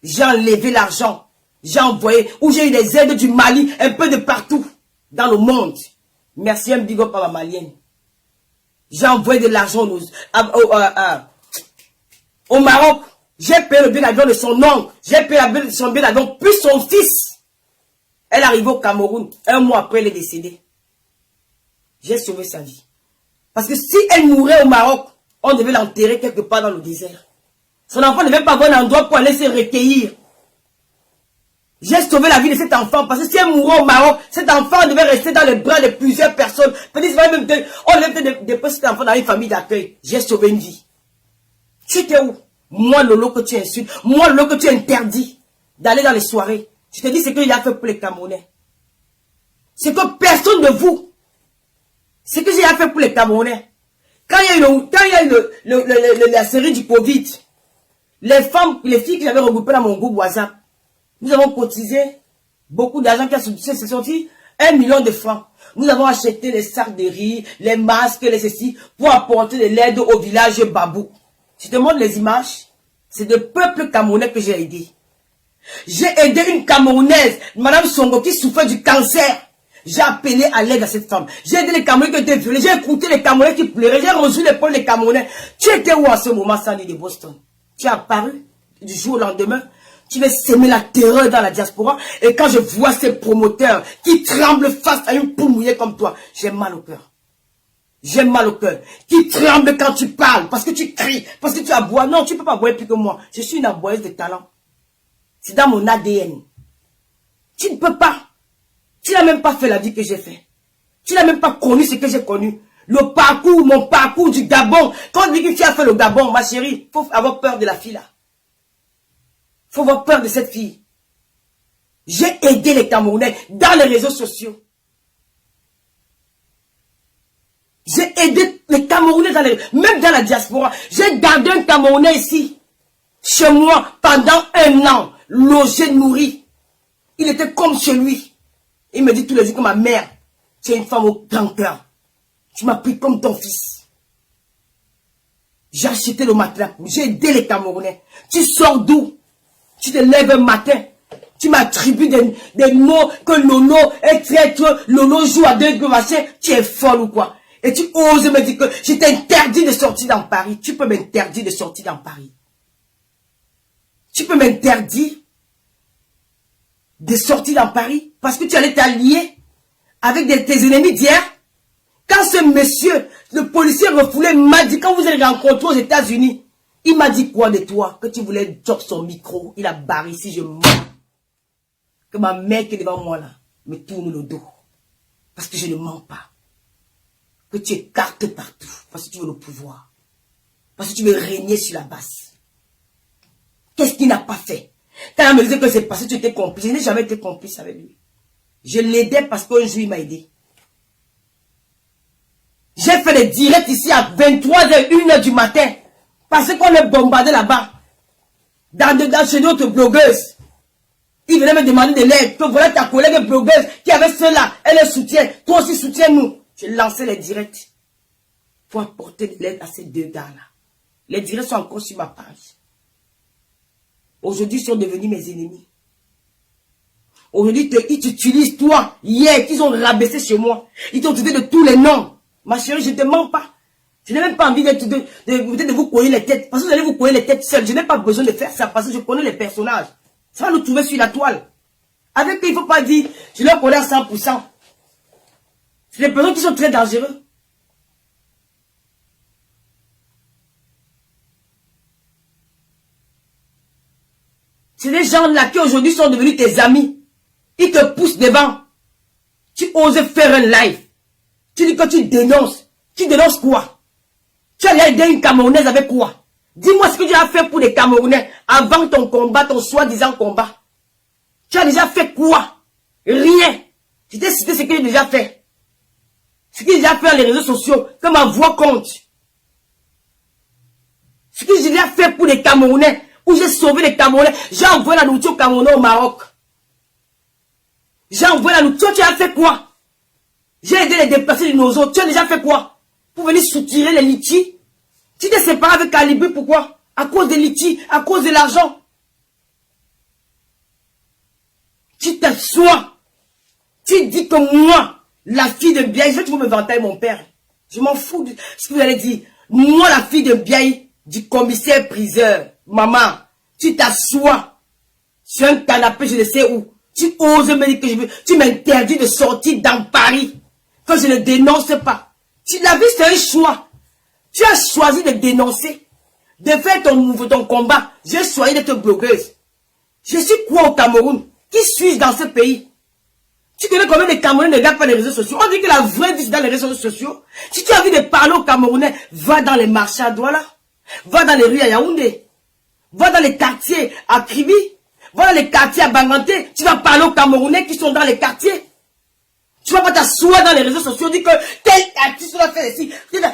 J'ai enlevé l'argent. J'ai envoyé, où j'ai eu des aides du Mali, un peu de partout, dans le monde. Merci, un big up à ma malienne. J'ai envoyé de l'argent au Maroc. J'ai payé le billet d'avion de son oncle. J'ai payé son billet d'avion, puis son fils. Elle est arrivée au Cameroun. 1 mois après, elle est décédée. J'ai sauvé sa vie. Parce que si elle mourait au Maroc, on devait l'enterrer quelque part dans le désert. Son enfant ne devait pas avoir un endroit pour aller se recueillir. J'ai sauvé la vie de cet enfant parce que si elle mourait au Maroc, cet enfant devait rester dans les bras de plusieurs personnes. Peut-être même on devait déposer cet enfant dans une famille d'accueil. J'ai sauvé une vie. Tu étais où? Moi, Lolo, que tu insultes. Moi, Lolo, que tu interdis d'aller dans les soirées. Je te dis ce qu'il a fait pour les Camerounais. C'est que personne de vous. Ce que j'ai fait pour les Camerounais. Quand il y a eu, la série du Covid, les filles que j'avais regroupées dans mon groupe WhatsApp, nous avons cotisé beaucoup d'argent qui c'est sorti 1 million de francs. Nous avons acheté les sacs de riz, les masques, les ceci, pour apporter de l'aide au village Babou. Je te montre les images. C'est le peuple camerounais que j'ai aidé. J'ai aidé une Camerounaise, Madame Songo, qui souffrait du cancer. J'ai appelé à l'aide à cette femme. J'ai aidé les Camerounais qui étaient violés. J'ai écouté les Camerounais qui pleuraient. J'ai reçu l'épaule des Camerounais. Tu étais où en ce moment, Sandy de Boston? Tu es apparu du jour au lendemain. Tu veux semer la terreur dans la diaspora. Et quand je vois ces promoteurs qui tremblent face à une poule mouillée comme toi, j'ai mal au cœur. J'ai mal au cœur. Qui tremble quand tu parles, parce que tu cries, parce que tu aboies. Non, tu ne peux pas aboyer plus que moi. Je suis une aboyeuse de talent. C'est dans mon ADN. Tu ne peux pas. Tu n'as même pas fait la vie que j'ai fait. Tu n'as même pas connu ce que j'ai connu. Le parcours, mon parcours du Gabon. Quand on dit que tu as fait le Gabon, ma chérie, il faut avoir peur de la fille là. Il faut avoir peur de cette fille. J'ai aidé les Camerounais dans les réseaux sociaux. J'ai aidé les Camerounais même dans la diaspora. J'ai gardé un Camerounais ici, chez moi, pendant 1 an, logé, nourri. Il était comme chez lui. Il me dit tous les jours que ma mère, tu es une femme au grand cœur. Tu m'as pris comme ton fils. J'ai acheté le matelas. J'ai aidé les Camerounais. Tu sors d'où? Tu te lèves un matin. Tu m'attribues des mots que Lolo est traître. Lolo joue à 2 machin. Tu es folle ou quoi? Et tu oses me dire que je t'interdis de sortir dans Paris. Tu peux m'interdire de sortir dans Paris. Tu peux m'interdire de sortir dans Paris parce que tu allais t'allier avec tes ennemis d'hier. Quand ce monsieur, le policier refoulé, m'a dit, quand vous allez rencontrer aux États-Unis, il m'a dit quoi de toi? Que tu voulais drop son micro. Il a barré si je mens. Que ma mère qui est devant moi là me tourne le dos. Parce que je ne mens pas. Que tu écartes partout. Parce que tu veux le pouvoir. Parce que tu veux régner sur la base. Qu'est-ce qu'il n'a pas fait? Quand elle me disait que c'est parce que tu étais complice. Je n'ai jamais été complice avec lui. Je l'aidais parce qu'un jour, il m'a aidé. J'ai fait des directs ici à 23h, 1h du matin. Parce qu'on est bombardé là-bas. Chez d'autres blogueuses. Ils venaient me demander de l'aide. Voilà ta collègue blogueuse qui avait cela. Elle le soutient. Toi aussi soutiens-nous. Je lançais les directs pour apporter de l'aide à ces deux gars-là. Les directs sont encore sur ma page. Aujourd'hui, ils sont devenus mes ennemis. Aujourd'hui, ils t'utilisent, toi, hier, qu'ils ont rabaissé chez moi. Ils t'ont traité de tous les noms. Ma chérie, je ne te mens pas. Je n'ai même pas envie de vous coller les têtes. Parce que vous allez vous coller les têtes seuls. Je n'ai pas besoin de faire ça parce que je connais les personnages. Ça va nous trouver sur la toile. Avec eux, il ne faut pas dire, je leur connais à 100%. C'est des personnes qui sont très dangereuses. C'est des gens-là qui aujourd'hui sont devenus tes amis. Ils te poussent devant. Tu oses faire un live. Tu dis que tu dénonces. Tu dénonces quoi? Tu as aidé une Camerounaise avec quoi? Dis-moi ce que tu as fait pour les Camerounais avant ton combat, ton soi-disant combat. Tu as déjà fait quoi? Rien. Je t'ai cité ce que j'ai déjà fait. Ce que j'ai déjà fait dans les réseaux sociaux, que ma voix compte. Ce que j'ai déjà fait pour les Camerounais, où j'ai sauvé les Camerounais. J'ai envoyé la nourriture aux Camerounais au Maroc. J'ai envoyé la nourriture. Tu as fait quoi? J'ai aidé les déplacés de nos autres. Tu as déjà fait quoi? Pour venir soutirer les litiges. Tu t'es séparé avec Alibi, pourquoi? À cause des litiges, à cause de l'argent. Tu t'assois. Tu dis que moi, la fille de Biaï, je vais toujours me vanter mon père. Je m'en fous de ce que vous allez dire. Moi, la fille de Biaï, du commissaire priseur, maman, tu t'assois sur un canapé, je ne sais où. Tu oses me dire que je veux. Tu m'interdis de sortir dans Paris. Que je ne dénonce pas. La vie, c'est un choix. Tu as choisi de dénoncer, de faire ton combat. J'ai choisi d'être blogueuse. Je suis quoi au Cameroun? Qui suis-je dans ce pays? Tu connais combien de Camerounais ne regardent pas les réseaux sociaux? On dit que la vraie vie, c'est dans les réseaux sociaux. Si tu as envie de parler aux Camerounais, va dans les marchés à Douala. Va dans les rues à Yaoundé. Va dans les quartiers à Kribi. Va dans les quartiers à Banganté. Tu vas parler aux Camerounais qui sont dans les quartiers. Tu vas pas t'asseoir dans les réseaux sociaux, dire que tel artiste doit faire ici, tel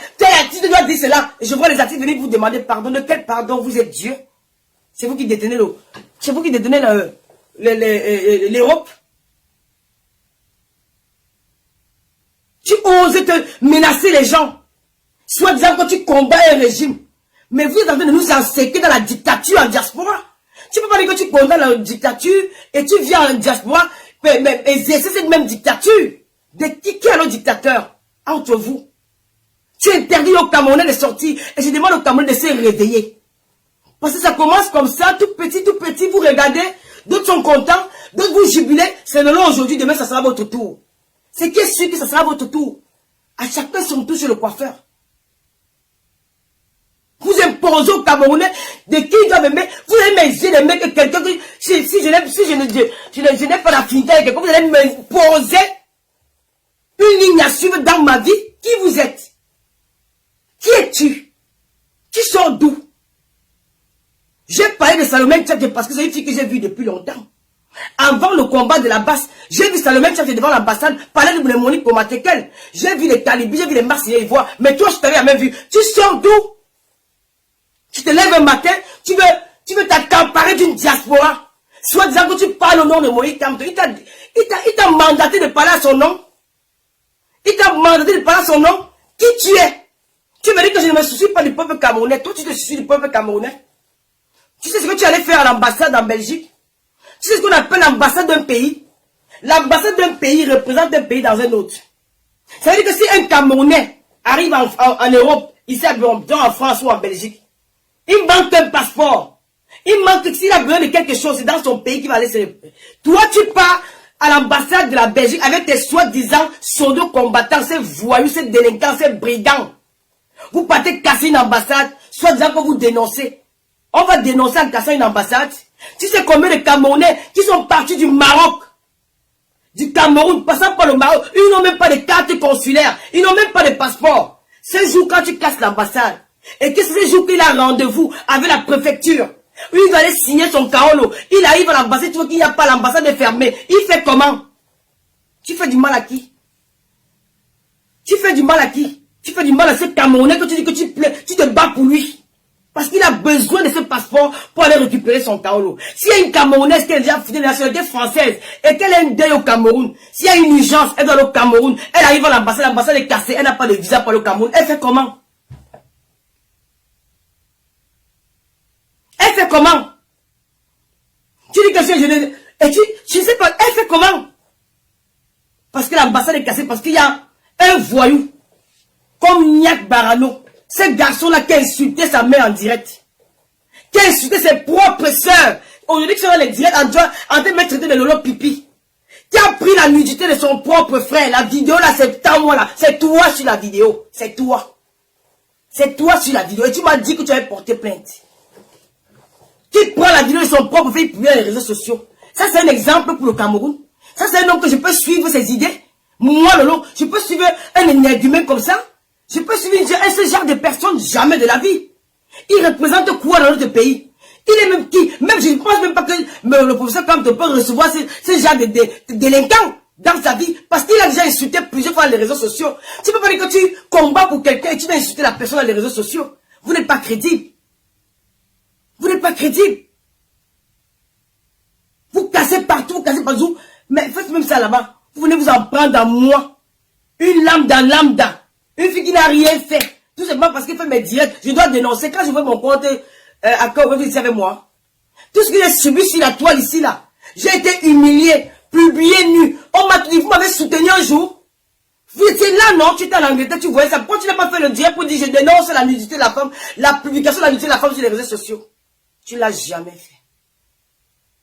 artiste doit dire cela. Et je vois les artistes venir vous demander pardon. De quel pardon? Vous êtes Dieu? C'est vous qui détenez l'Europe. Tu oses te menacer les gens. Soit disant que tu combats un régime. Mais vous êtes en train de nous enseigner dans la dictature en diaspora. Tu peux pas dire que tu combats la dictature et tu viens en diaspora mais exercer cette même dictature. De qui est le dictateur? Entre vous. Tu interdis aux Camerounais de sortir et je demande aux Camerounais de se réveiller. Parce que ça commence comme ça, tout petit, vous regardez, d'autres sont contents, d'autres vous jubilez, c'est le long aujourd'hui, demain ça sera votre tour. C'est qui est sûr que ça sera votre tour? À chacun son tour chez le coiffeur. Vous imposez aux Camerounais de qui ils doivent aimer. Vous allez m'aider les mecs que quelqu'un qui, si je n'ai pas l'affinité avec quelqu'un, vous allez m'imposer une ligne à suivre dans ma vie. Qui vous êtes? Qui es-tu? Qui sort d'où? J'ai parlé de Salomé Tchadje parce que c'est une fille que j'ai vue depuis longtemps. Avant le combat de la basse, j'ai vu Salomé Tchadje devant l'ambassade parler de Monique Komatekel. J'ai vu les Talibis, j'ai vu les Marseillais ivoires. Mais toi, je t'avais jamais vu. Tu sors d'où? Tu te lèves un matin, tu veux t'accaparer d'une diaspora. Soit disant que tu parles au nom de Moïse Kamto. Il t'a mandaté de parler à son nom. Il t'a mandaté de parler à son nom. Qui tu es? Tu me dis que je ne me soucie pas du peuple camerounais. Toi, tu te soucies du peuple camerounais. Tu sais ce que tu allais faire à l'ambassade en Belgique? Tu sais ce qu'on appelle l'ambassade d'un pays? L'ambassade d'un pays représente un pays dans un autre. Ça veut dire que si un Camerounais arrive en Europe, ici en France ou en Belgique, il manque un passeport. Il manque, s'il a besoin de quelque chose, c'est dans son pays qu'il va aller se... Toi, tu pars à l'ambassade de la Belgique avec tes soi-disant soldats combattants, ces voyous, ces délinquants, ces brigands. Vous partez casser une ambassade, soi-disant que vous dénoncez. On va dénoncer en cassant une ambassade. Tu sais combien de Camerounais qui sont partis du Maroc, du Cameroun, passant par le Maroc, ils n'ont même pas de carte consulaire, ils n'ont même pas de passeport. Ce jour, quand tu casses l'ambassade, et que ce jour qu'il a rendez-vous avec la préfecture, il va aller signer son kaolo, il arrive à l'ambassade, tu vois qu'il n'y a pas l'ambassade fermée, il fait comment? Tu fais du mal à qui? Tu fais du mal à qui? Tu fais du mal à ce Camerounais que tu dis que tu te bats pour lui. Parce qu'il a besoin de ce passeport pour aller récupérer son Kaolo. S'il y a une Camerounaise qui est déjà de nationalité française et qu'elle a un deuil au Cameroun, s'il y a une urgence, elle doit aller au Cameroun, elle arrive à l'ambassade est cassée, elle n'a pas de visa pour le Cameroun, elle fait comment? Elle fait comment? Tu dis que c'est jeune, et je ne sais pas, elle fait comment? Parce que l'ambassade est cassée, parce qu'il y a un voyou, comme Niak Barano, ce garçon-là qui a insulté sa mère en direct, qui a insulté ses propres sœurs, aujourd'hui qui sont dans les directs en train de mettre traiter de lolo pipi, qui a pris la nudité de son propre frère, la vidéo là, c'est toi là, c'est toi sur la vidéo, c'est toi. C'est toi sur la vidéo, et tu m'as dit que tu avais porté plainte. Qui prend la vidéo de son propre frère et publie dans les réseaux sociaux. Ça c'est un exemple pour le Cameroun. Ça c'est un homme que je peux suivre ses idées. Moi Lolo, je peux suivre un énergumène comme ça. Je peux suivre ce genre de personne, jamais de la vie. Il représente quoi dans notre pays? Il est même qui? Même je ne pense même pas que le professeur Kamto peut recevoir ce genre de délinquants dans sa vie. Parce qu'il a déjà insulté plusieurs fois dans les réseaux sociaux. Tu ne peux pas dire que tu combats pour quelqu'un et tu vas insulter la personne dans les réseaux sociaux. Vous n'êtes pas crédible. Vous n'êtes pas crédible. Vous cassez partout, mais faites même ça là-bas. Vous venez vous en prendre à moi. Une lambda. Une fille qui n'a rien fait. Tout simplement parce qu'il fait mes directs. Je dois dénoncer. Quand je vois mon compte à quoi ici avec moi. Tout ce que j'ai subi sur la toile ici là. J'ai été humilié, publié nu. On m'a dit, vous m'avez soutenu un jour. Vous étiez là, non? Tu étais en Angleterre, tu voyais ça. Pourquoi tu n'as pas fait le direct pour dire je dénonce la nudité de la femme, la publication de la nudité de la femme sur les réseaux sociaux? Tu ne l'as jamais fait.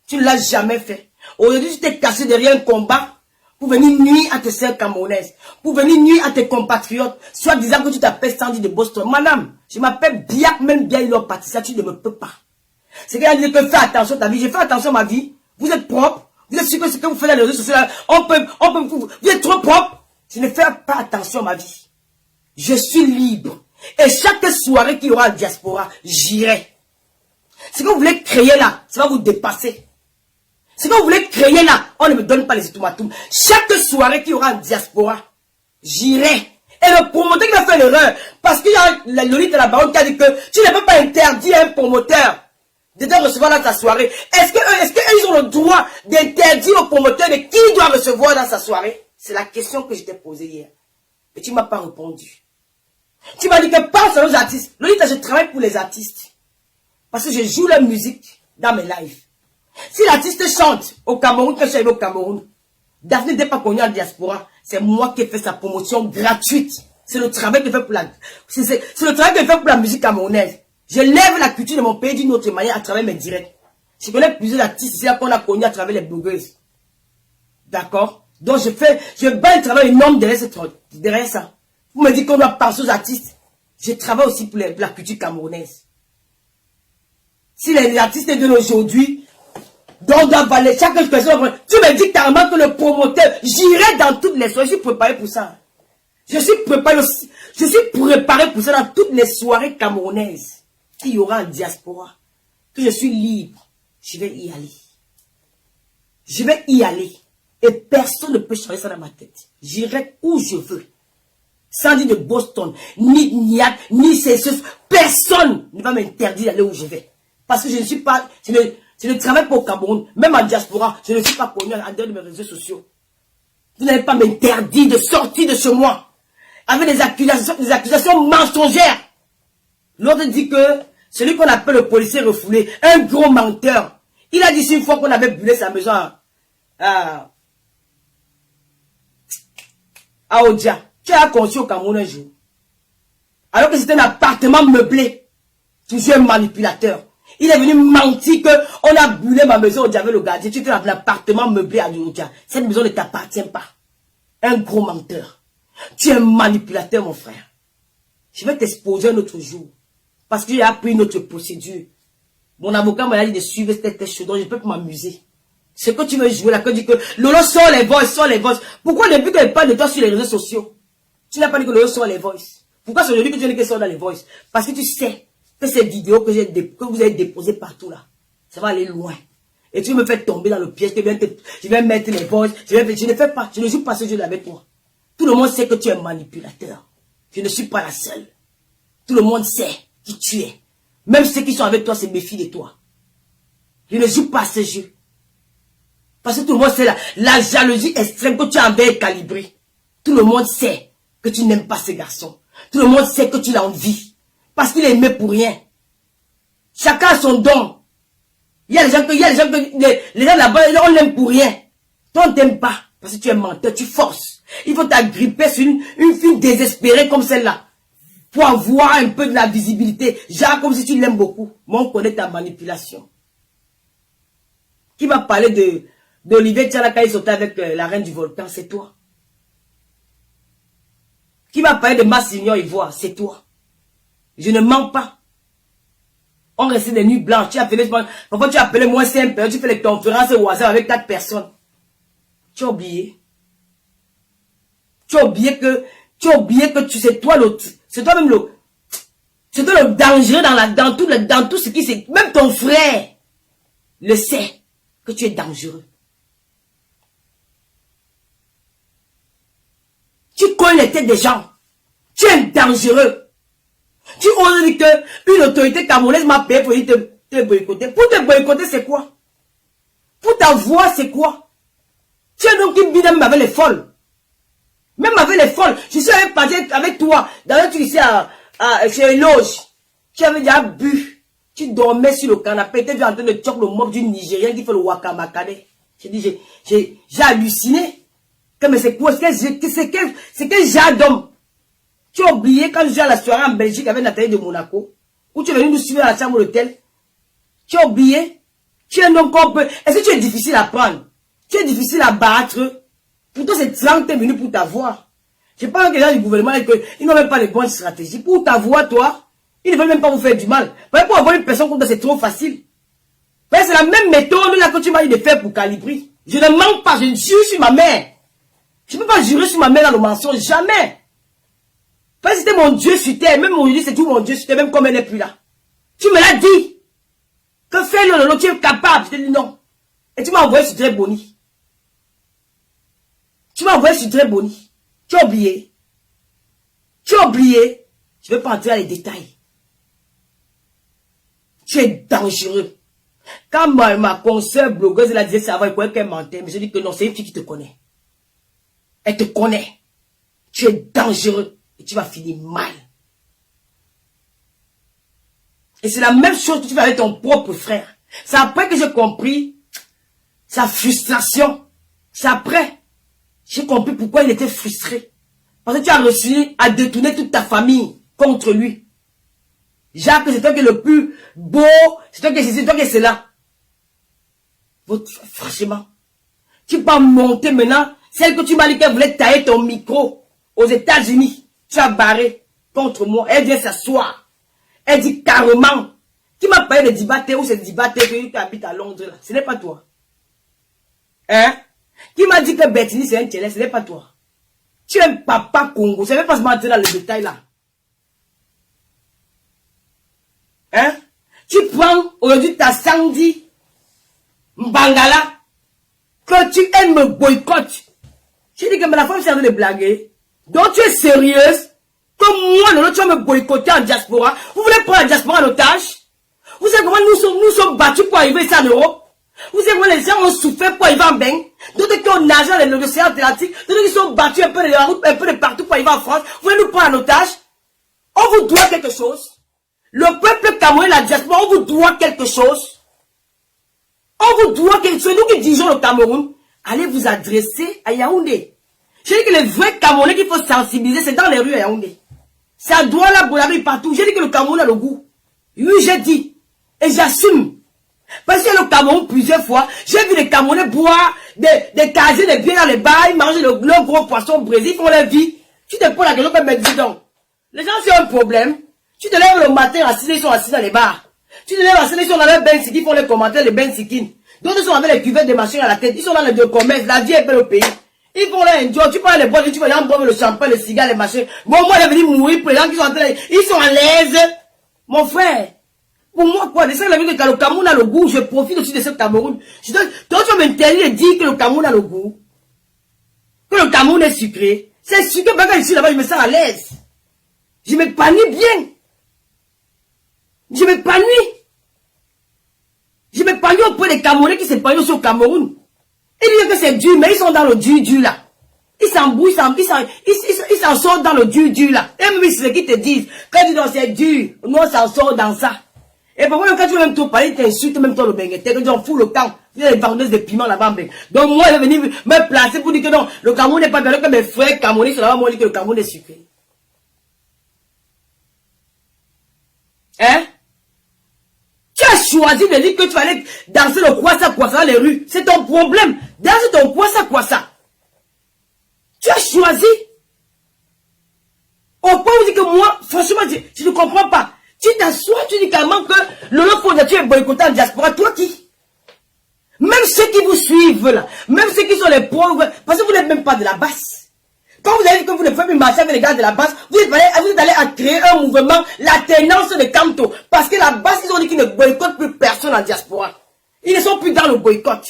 Tu ne l'as jamais fait. Aujourd'hui, tu t'es caché derrière un combat pour venir nuire à tes sœurs camerounaises, pour venir nuire à tes compatriotes, soit disant que tu t'appelles Sandy de Boston. Madame, je m'appelle Biak, même bien il a parti, ça tu ne me peux pas. C'est qu'elle dit que fais attention à ta vie, j'ai fait attention à ma vie. Vous êtes propre, vous êtes sûr que ce que vous faites dans les réseaux sociaux, vous êtes trop propre. Je ne fais pas attention à ma vie. Je suis libre. Et chaque soirée qu'il y aura en diaspora, j'irai. Ce que vous voulez créer là, ça va vous dépasser. Ce que vous voulez créer là, on ne me donne pas les ultimatums. Chaque soirée qu'il y aura en diaspora, j'irai. Et le promoteur qui va faire l'erreur, parce qu'il y a la Lolita de la baronne qui a dit que tu ne peux pas interdire à un promoteur de te recevoir dans ta soirée. Est-ce qu'ils ont le droit d'interdire au promoteur de qui il doit recevoir dans sa soirée? C'est la question que je t'ai posée hier. Et tu ne m'as pas répondu. Tu m'as dit que pense aux artistes. Lolita, je travaille pour les artistes. Parce que je joue la musique dans mes lives. Si l'artiste chante au Cameroun, quand je suis arrivé au Cameroun, Daphné n'est pas connue en diaspora, c'est moi qui ai fait sa promotion gratuite. C'est le travail que je fais pour la musique camerounaise. Je lève la culture de mon pays d'une autre manière à travers mes directs. Je connais plusieurs artistes ici qu'on a connus à travers les blogueuses. D'accord? Donc je bats un travail énorme derrière ça. Vous me dites qu'on doit penser aux artistes. Je travaille aussi pour la culture camerounaise. Si les artistes de aujourd'hui, donc doit valer chaque personne, tu me dis carrément que le promoteur, j'irai dans toutes les soirées, je suis préparé pour ça. Je suis préparé pour ça dans toutes les soirées camerounaises qu'il y aura en diaspora. Que je suis libre, je vais y aller. Je vais y aller. Et personne ne peut changer ça dans ma tête. J'irai où je veux. Sandy de Boston, ni Niak, ni Cessus, personne ne va m'interdire d'aller où je vais. Parce que je ne suis pas, je ne travaille pas au Cameroun, même en diaspora, je ne suis pas connu en dehors de mes réseaux sociaux. Vous n'allez pas m'interdire de sortir de chez moi avec des accusations mensongères. L'autre dit que celui qu'on appelle le policier refoulé, un gros menteur, il a dit une fois qu'on avait brûlé sa maison à Odia. Tu as conçu au Cameroun un jour. Alors que c'était un appartement meublé. Toujours un manipulateur. Il est venu mentir qu'on a brûlé ma maison où j'avais le gardien. Tu étais dans l'appartement meublé à Djoudia. Cette maison ne t'appartient pas. Un gros menteur. Tu es un manipulateur, mon frère. Je vais t'exposer un autre jour. Parce que j'ai appris une autre procédure. Mon avocat m'a dit de suivre cette chose dont je peux pas m'amuser. C'est que tu veux jouer là, que dit que Lolo sort les voices. Pourquoi depuis qu'elle parle de toi sur les réseaux sociaux, tu n'as pas dit que Lolo sort les voices? Pourquoi c'est aujourd'hui que tu dis qu'elle sort dans les voices? Parce que tu sais que ces vidéos que vous avez déposées partout là, ça va aller loin. Et tu me fais tomber dans le piège, je vais mettre les poches, je ne fais pas, je ne joue pas ce jeu avec toi. Tout le monde sait que tu es manipulateur. Je ne suis pas la seule. Tout le monde sait qui tu es. Même ceux qui sont avec toi se méfient de toi. Je ne joue pas ce jeu. Parce que tout le monde sait la jalousie extrême que tu as envers Calibré. Tout le monde sait que tu n'aimes pas ce garçon. Tout le monde sait que tu l'as envie. Parce qu'il est aimé pour rien. Chacun a son don. Il y a des gens les gens là-bas, on l'aime pour rien. Toi, on t'aime pas. Parce que tu es menteur, tu forces. Il faut t'agripper sur une fille désespérée comme celle-là. Pour avoir un peu de la visibilité. Genre comme si tu l'aimes beaucoup. Moi, on connaît ta manipulation. Qui va parler d'Olivier Tchalaka, il sautait avec la reine du volcan, c'est toi. Qui va parler de Massignon Ivoire, c'est toi. Je ne mens pas. On restait des nuits blanches. Parfois tu as appelé moi simple, tu fais les conférences au hasard avec 4 personnes. Tu as oublié. Tu as oublié que c'est toi l'autre. C'est toi-même l'autre. C'est toi le dangereux dans tout ce qui c'est. Même ton frère le sait que tu es dangereux. Tu connais les têtes des gens. Tu es dangereux. Tu oses dire qu'une autorité camerounaise m'a payé pour te boycotter. Pour te boycotter, c'est quoi? Pour ta voix, c'est quoi? Tu es donc une bidame avec les folles. Même avec les folles. Je suis avec toi. D'ailleurs, tu ici chez Loge. Tu avais déjà bu. Tu dormais sur le canapé. Tu étais en train de choquer le mob du Nigérien qui fait le wakamakane. J'ai halluciné. Mais c'est quoi? C'est quel genre d'homme? Tu as oublié quand je suis à la soirée en Belgique avec Nathalie de Monaco, où tu es venu nous suivre à la chambre d'hôtel. Tu as oublié? Tu es un homme qu'on peut. Est-ce que tu es difficile à prendre? Tu es difficile à battre? Pourtant, c'est 30 minutes pour t'avoir. Je parle que les gens du gouvernement, ils n'ont même pas les bonnes stratégies. Pour t'avoir, toi, ils ne veulent même pas vous faire du mal. Pour avoir une personne comme toi, c'est trop facile. C'est la même méthode là que tu m'as dit de faire pour Calibri. Je ne mens pas, je jure sur ma mère. Je ne peux pas jurer sur ma mère dans le mensonge, jamais. Parce que c'était mon Dieu sur terre, même aujourd'hui c'est tout mon Dieu sur terre, même comme elle n'est plus là. Tu me l'as dit. Que fais-le, tu es capable. Je te dis non. Et tu m'as envoyé sur Dre Boni. Tu m'as envoyé sur Dre Boni. Tu as oublié. Tu as oublié. Je ne vais pas entrer dans les détails. Tu es dangereux. Quand ma consoeur blogueuse, elle a dit ça va, elle croyait qu'elle mentait. Mais je dis que non, c'est une fille qui te connaît. Elle te connaît. Tu es dangereux. Et tu vas finir mal. Et c'est la même chose que tu fais avec ton propre frère. C'est après que j'ai compris sa frustration. C'est après. J'ai compris pourquoi il était frustré. Parce que tu as réussi à détourner toute ta famille contre lui. Jacques, c'est toi qui es le plus beau. C'est toi qui es ceci, c'est toi qui es cela. Franchement. Tu peux monter maintenant. Celle que tu m'as dit qu'elle voulait tailler ton micro aux États-Unis. Tu as barré contre moi. Elle vient s'asseoir. Elle dit carrément. Qui m'a parlé de Dibaté ou c'est Dibaté que tu habites à Londres là. Ce n'est pas toi. Hein? Qui m'a dit que Bettini c'est un télé, ce n'est pas toi. Tu es un papa Congo. Je ne vais pas se mentir dans le détail là. Hein? Tu prends aujourd'hui ta Sandy Mbangala que tu aimes me boycotter. J'ai dit que la femme servait de blaguer. Donc tu es sérieuse que moi, non, tu vas me boycotter en diaspora. Vous voulez prendre la diaspora en otage? Vous savez comment nous sommes battus pour arriver ici en Europe? Vous savez comment les gens ont souffert pour arriver en Bain? D'autres qui ont nagé dans l'océan Atlantique, d'autres qui sont battus un peu de la route, un peu de partout pour arriver en France. Vous voulez nous prendre en otage? On vous doit quelque chose. Le peuple camerounais, la diaspora, on vous doit quelque chose. On vous doit quelque chose. C'est nous qui dirigeons le Cameroun. Allez vous adresser à Yaoundé. J'ai dit que les vrais Camerounais qu'il faut sensibiliser, c'est dans les rues à Yaoundé. C'est à Douala, Boulabi, partout. J'ai dit que le Cameroun a le goût. Oui, j'ai dit. Et j'assume. Parce que le Cameroun, plusieurs fois, j'ai vu les Camerounais boire des casiers, des biens dans les bars, manger le gros poisson au Brésil, ils font leur vie. Tu te poses la question comme me dis donc. Les gens ont un problème. Tu te lèves le matin assis, ils sont assis dans les bars. Tu te lèves assis, ils sont dans les bensikin, ils font les commentaires, les bensikin. D'autres sont avec les cuvettes de machines à la tête. Ils sont dans les deux commerces. La vie est belle au pays. Ils font leur enjoy. Tu parles les boîtes, tu vas boire le champagne, le cigare, les machins. Bon, moi, il est venu mourir pour les gens qui sont en train. Ils sont à l'aise. Mon frère, Pour moi, quoi, de ça, le Cameroun a le goût, je profite aussi de ce Cameroun. Donc, tu vas m'interdire de dire que le Cameroun a le goût. Que le Cameroun est sucré. C'est sucré, parce que je suis là-bas, je me sens à l'aise. Je m'épanouis bien. Je m'épanouis. Je m'épanouis au point des Camerounais qui s'épanouissent aussi au Cameroun. Ils disent que c'est dur, mais ils sont dans le dur là. Ils s'embrouillent, ils s'en sortent dans le dur là. Et même c'est ce qu'ils te disent. Quand tu dis non, c'est dur, nous on s'en sort dans ça. Et parfois, quand tu veux même trop parler, ils t'insultent même toi le bengue. Tu dis on fout le camp. Il y a des vendeuses de piments là-bas. Donc moi, je vais venir me placer pour dire que non, le Cameroun n'est pas bien, que mes frères Camerounais sont là-bas, moi, je dis que le Cameroun est sucré. Hein? Tu as choisi de dire que tu allais danser le kwassa dans les rues. C'est ton problème. Danser ton kwassa. Tu as choisi. Au point où tu dis que moi, franchement, je ne comprends pas. Tu t'assois, tu dis carrément que le lot de tu es boycotté en diaspora. Toi qui? Même ceux qui vous suivent là, même ceux qui sont les pauvres, parce que vous n'êtes même pas de la base. Quand vous avez dit que vous ne faites plus marcher avec les gars de la base, vous êtes allé à créer un mouvement, la tenance de Camto. Parce que la base, ils ont dit qu'ils ne boycottent plus personne en diaspora. Ils ne sont plus dans le boycott.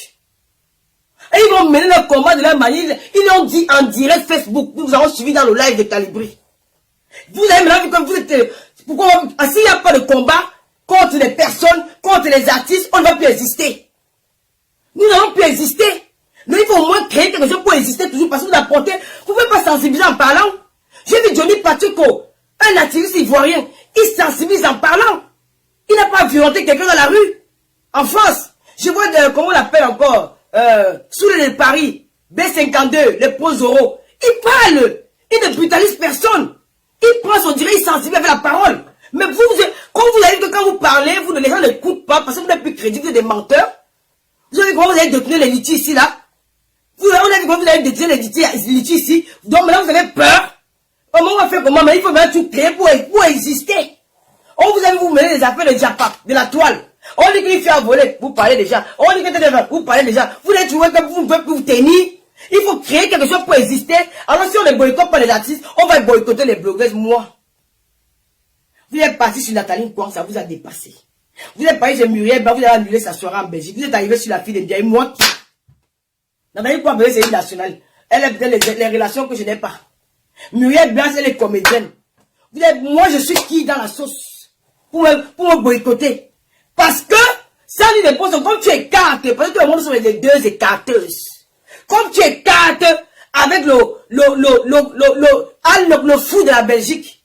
Et ils vont mener le combat de leur manière. Ils l'ont dit en direct Facebook. Nous avons suivi dans le live de Calibri. Vous avez maintenant vu comme vous êtes... Pourquoi s'il n'y a pas de combat contre les personnes, contre les artistes, on ne va plus exister. Nous n'allons plus exister. Mais il faut au moins créer quelque chose pour exister toujours parce que vous apportez, vous ne pouvez pas sensibiliser en parlant. J'ai vu Johnny Pacheco, un activiste ivoirien, il sensibilise en parlant. Il n'a pas violenté quelqu'un dans la rue. En France, je vois, comment on l'appelle encore, sous les Paris, B52, les Pozoro. Il parle, il ne brutalise personne. Il prend son direct, il sensibilise avec la parole. Mais vous, quand vous avez dit que quand vous parlez, les gens n'écoutent pas parce que vous n'êtes plus crédible, vous êtes des menteurs. Vous avez vu comment vous avez détenu les litiges ici, là? On a vu comment vous avez détenu les litiges ici. Donc maintenant, vous avez peur. Comment on va faire comment? Mais il faut bien tout créer pour exister. On vous avez vous mener les affaires de Japa, de la toile. On dit qu'il fait à voler, vous parlez déjà. On dit que vous parlez déjà. Vous n'êtes trouvé que vous ne pouvez plus vous tenir. Il faut créer quelque chose pour exister. Alors si on ne boycotte pas les artistes, on va boycotter les blogueuses. Moi, vous êtes parti sur Nathalie Kouang, ça vous a dépassé. Vous êtes parti sur Muriel, vous avez annulé sa soirée en Belgique. Vous êtes arrivé sur la fille de Ndiaye. Moi qui? Nathalie Kouang, c'est une nationale. Elle a les relations que je n'ai pas. Muriel Blanche, elle est comédienne. Vous êtes, moi, je suis qui dans la sauce pour me boycotter? Parce que, ça lui dépose, comme tu écartes, parce que tout le monde sont les deux écarteuses. Comme tu écartes avec le fou de la Belgique.